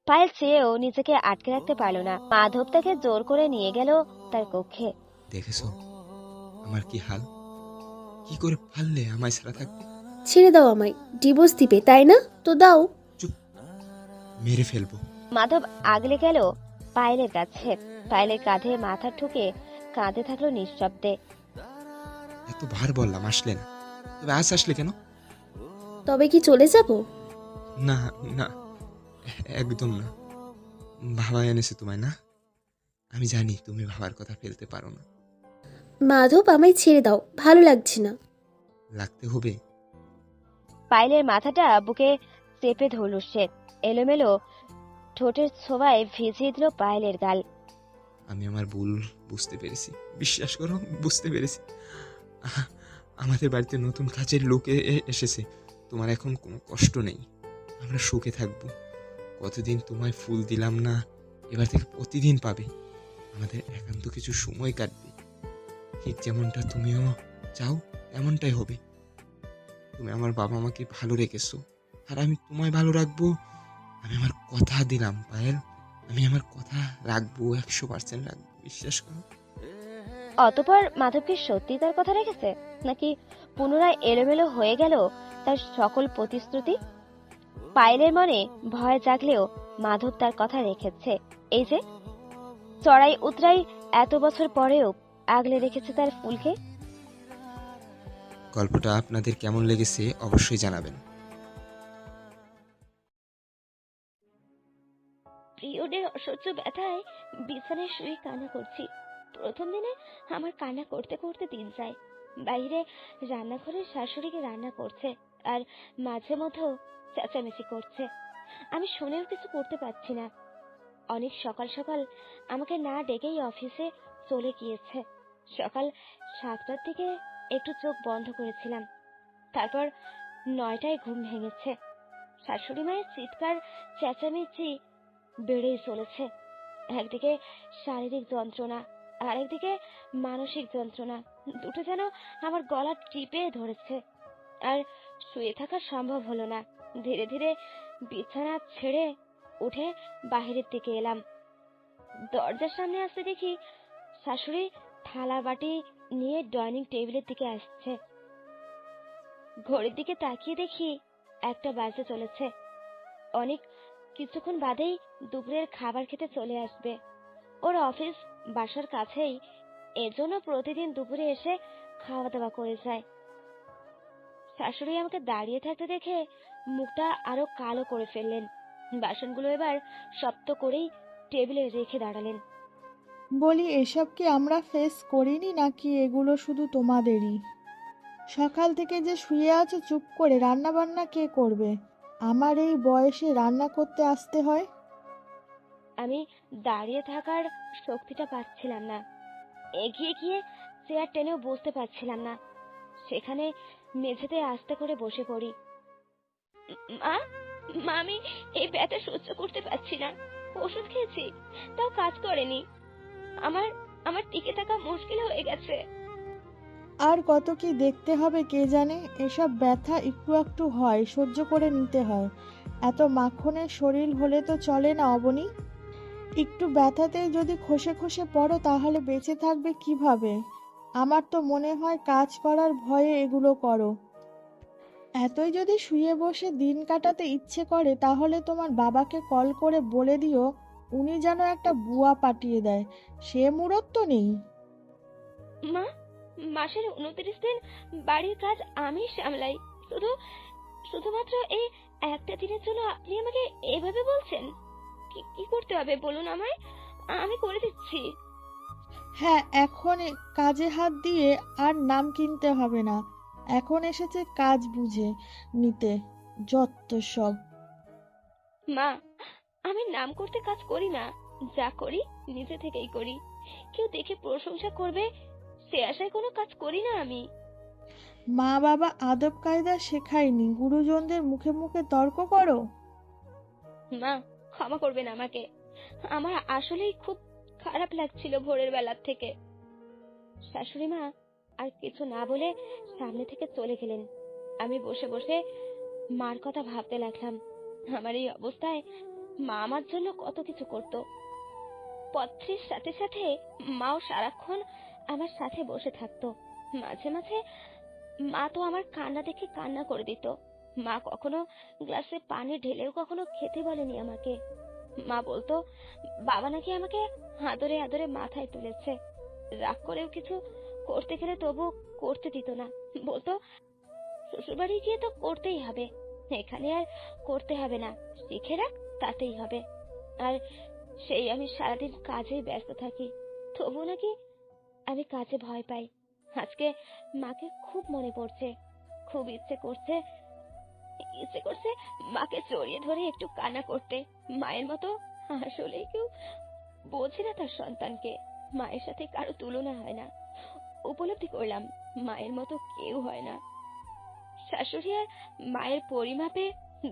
পায়েল চেয়েও নিজেকে আটকে রাখতে পারল না। মাধব তাকে জোর করে নিয়ে গেল তার কক্ষে। দেখেছো আমার কি হাল? কি করে পারলে আমায় ছাড়া থাকতে? ছেড়ে দাও আমায়, ডিভোর্স দিবে তাই না? তো দাও। মেরে ফেলবো। মাধব আগলে গেল পায়েলের কাছে। পায়েলের কাঁধে মাথা ঠুকে কাঁদতে থাকলো নিঃশব্দে। এত ভার বললাম আসলে না, তবে আজ আসলে কেন? তবে কি চলে যাব? না না, একদম না। বাবা এনেছে তোমায় না? আমি জানি তুমি বাবার কথা ফেলতে পারো না। মাধব, আমায় ছেড়ে দাও, ভালো লাগছে না। লাগতে হবে। পায়েলের মাথাটা বুকে চেপে ধরল সে। এলোমেলো ঠোঁটের ছোঁয়ায় ভিজিয়ে দিল পায়েলের গাল। আমি আমার ভুল বুঝতে পেরেছি, বিশ্বাস করো, বুঝতে পেরেছি। আমাদের বাড়িতে নতুন কাজের লোক এসেছে। তোমার এখন কোনো কষ্ট নেই, আমরা সুখে থাকবো। কতদিন তোমায় ফুল দিলাম না, এবার থেকে প্রতিদিন পাবে। আমাদের একান্ত কিছু সময় কাটবে, ঠিক যেমনটা তুমিও চাও তেমনটাই হবে। তুমি আমার বাবা মাকে ভালো রেখেছো, আর আমি তোমায় ভালো রাখবো। আমি আমার কথা দিলাম পায়েল, আমি আমার কথা রাখবো, 100% রাখবো, বিশ্বাস করো। অতঃপর মাধব কি সত্যি তার কথা রেখেছে, নাকি পুনরায় এলোমেলো হয়ে গেল তার সকল প্রতিশ্রুতি? পায়েলের মনে ভয় জাগলেও মাধব তার কথা রেখেছে। এই যে চড়াই উতরাই এত বছর পরেও আগলে রেখেছে তার ফুলকে। গল্পটা আপনাদের কেমন লেগেছে অবশ্যই জানাবেন। পিরিয়ডের অসহ্য ব্যথায় বিছানায় শুয়ে কান্না করছি। প্রথম দিনে আমার কান্না করতে করতে দিন যায়। বাইরে রান্নাঘরে শাশুড়িকে রান্না করছে, আর মাঝে মধ্যে চেঁচামেচি করছে। আমি শুনেও কিছু করতে পারছি না। অনেক সকাল সকাল আমাকে না ডেকেই অফিসে চলে গিয়েছে। সকাল 7টার দিকে একটু চোখ বন্ধ করেছিলাম, তারপর 9টায় ঘুম ভেঙেছে। শাশুড়ি মায়ের চিৎকার চেঁচামেচি বেড়েই চলেছে। একদিকে শারীরিক যন্ত্রণা, আর একদিকে মানসিক যন্ত্রণা, দুটো যেন আমার গলা টিপে ধরেছে। আর শুয়ে থাকা সম্ভব হলো না। ধীরে ধীরে বিছানা ছেড়ে উঠে বাহিরের দিকে এলাম। দরজার সামনে আসতে দেখি শাশুড়ি থালা বাটি নিয়ে ডাইনিং টেবিলের দিকে আসছে। ঘড়ির দিকে তাকিয়ে দেখি 1টা বাজতে চলেছে। অনেক কিছুক্ষণ বাদেই দুপুরের খাবার খেতে চলে আসবে। ওর অফিস বাসার কাছেই, এর জন্য প্রতিদিন দুপুরে এসে খাওয়া দাওয়া করে যায়। শাশুড়ি আমাকে দাঁড়িয়ে থাকতে দেখে মুখটা আরো কালো করে ফেললেন। বাসনগুলো এবার শক্ত করেই টেবিলে রেখে দাঁড়ালেন। বলি, এসব কি আমরা ফেস করিনি, নাকি এগুলো শুধু তোমাদেরই? সকাল থেকে যে শুয়ে আছো চুপ করে, রান্না বান্না কে করবে? আমার এই বয়সে রান্না করতে আসতে হয়। আমি দাঁড়িয়ে থাকার শক্তিটা পাচ্ছিলাম না। এগিয়ে গিয়ে চেয়ার টেনেও বসতে পারছিলাম না। সেখানে মেঝেতে আস্তে করে বসে পড়ি। মা, মা, আমি এই ব্যথা সহ্য করতে পারছি না। ওষুধ খেয়েছি, তাও কাজ করেনি। আমার আমার টিকে থাকা মুশকিল হয়ে গেছে। আর কত কি দেখতে হবে কে জানে। এসব ব্যথা একটু একটু হয়, সহ্য করে নিতে হয়। এত মাখনের শরীর হলে তো চলে না অবনী। একটু ব্যথাতেই যদি খসে খসে পড়ো তাহলে বেঁচে থাকবে কিভাবে? আমার তো মনে হয় কাজ করার ভয়ে এগুলো করো। এতই যদি শুয়ে বসে দিন কাটাতে ইচ্ছে করে তাহলে তোমার বাবাকে কল করে বলে দিও উনি যেন একটা বুয়া পাঠিয়ে দেয়। সে মুরত তো নেই। মা, মাসের 29 দিন বাড়ির কাজ আমি সামলাই। শুধুমাত্র এই একটা দিনের জন্য আপনি আমাকে এভাবে বলছেন? কি করতে হবে বলুন আমায়, আমি করে দিচ্ছি। হ্যাঁ, এখন কাজে হাত দিয়ে আর নাম কিনতে হবে না। এখন এসেছে কাজ বুঝে নিতে, যত সব। মা, আমি নাম করতে কাজ করি না। যা করি নিজে থেকেই করি। কেউ দেখে প্রশংসা করবে সে আশায় কোনো কাজ করি না আমি। মা বাবা আদব কায়দা শেখায়নি, গুরুজনদের মুখে মুখে তর্ক করো। মা, ক্ষমা করবেন আমাকে। আমার আসলেই খুব খারাপ লাগছিল ভোরের বেলার থেকে। শাশুড়ি মা আর কিছু না বলে সামনে থেকে চলে গেলেন। আমি বসে বসে মার কথা ভাবতে লাগলাম। আমার এই অবস্থায় মা আমার জন্য কত কিছু করতো। পত্রের সাথে সাথে মাও সারাক্ষণ আমার সাথে বসে থাকতো। মাঝে মাঝে মা তো আমার কান্না দেখে কান্না করে দিত। মা কখনো গ্লাসে পানি ঢেলেও কখনো খেতে বলেনি আমাকে। মা বলতো বাবা নাকি আমাকে আদরে আদরে মাথায় তুলেছে। রাগ করেও কিছু করতে গেলে তবু করতে দিত না। বলতো শ্বশুরবাড়ি গিয়ে তো করতেই হবে, এখানে আর করতে হবে না, শিখে রাখ তাতেই হবে। আর সেই আমি সারাদিন কাজেই ব্যস্ত থাকি, তবু নাকি আমি কাছে ভয় পাই। আজকে মাকে খুব মনে পড়ছে, খুব ইচ্ছে করছে মাকে জড়িয়ে ধরে একটু কান্না করতে। মায়ের মতো আসলেই কেউ বোঝে না তার সন্তানকে। মায়ের সাথে কারো তুলনা হয় না। উপলব্ধি করলাম মায়ের মতো কেউ হয় না। শাশুড়ি আর মায়ের পরিমাপে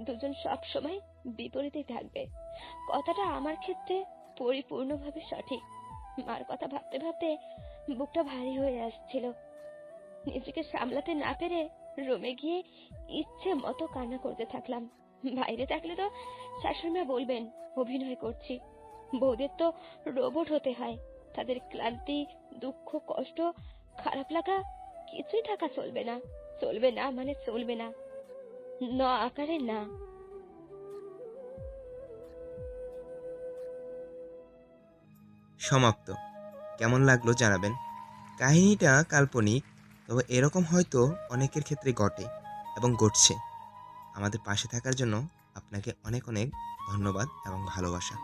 দুজন সব সময় বিপরীতে থাকবে, কথাটা আমার ক্ষেত্রে পরিপূর্ণভাবে সঠিক। মার কথা ভাবতে ভাবতে বুকটা ভারী হয়ে আসছিল। নিজেকে সামলাতে না পেরে রুমে গিয়ে ইচ্ছে মতো কান্না করতে থাকলাম। বাইরে থাকলে তো শাশুড়িমা বলবেন অভিনয় করছি। বউদের তো রোবট হতে হয়, তাদের ক্লান্তি, দুঃখ, কষ্ট, খারাপ লাগা কিছুই থাকা চলবে না। চলবে না মানে চলবে না, ন আকারে না। সমাপ্ত। কেমন লাগলো জানাবেন। কাহিনীটা কাল্পনিক, তবে এরকম হয়তো অনেকের ক্ষেত্রে ঘটে এবং ঘটছে। আমাদের পাশে থাকার জন্য আপনাকে অনেক অনেক ধন্যবাদ এবং ভালোবাসা।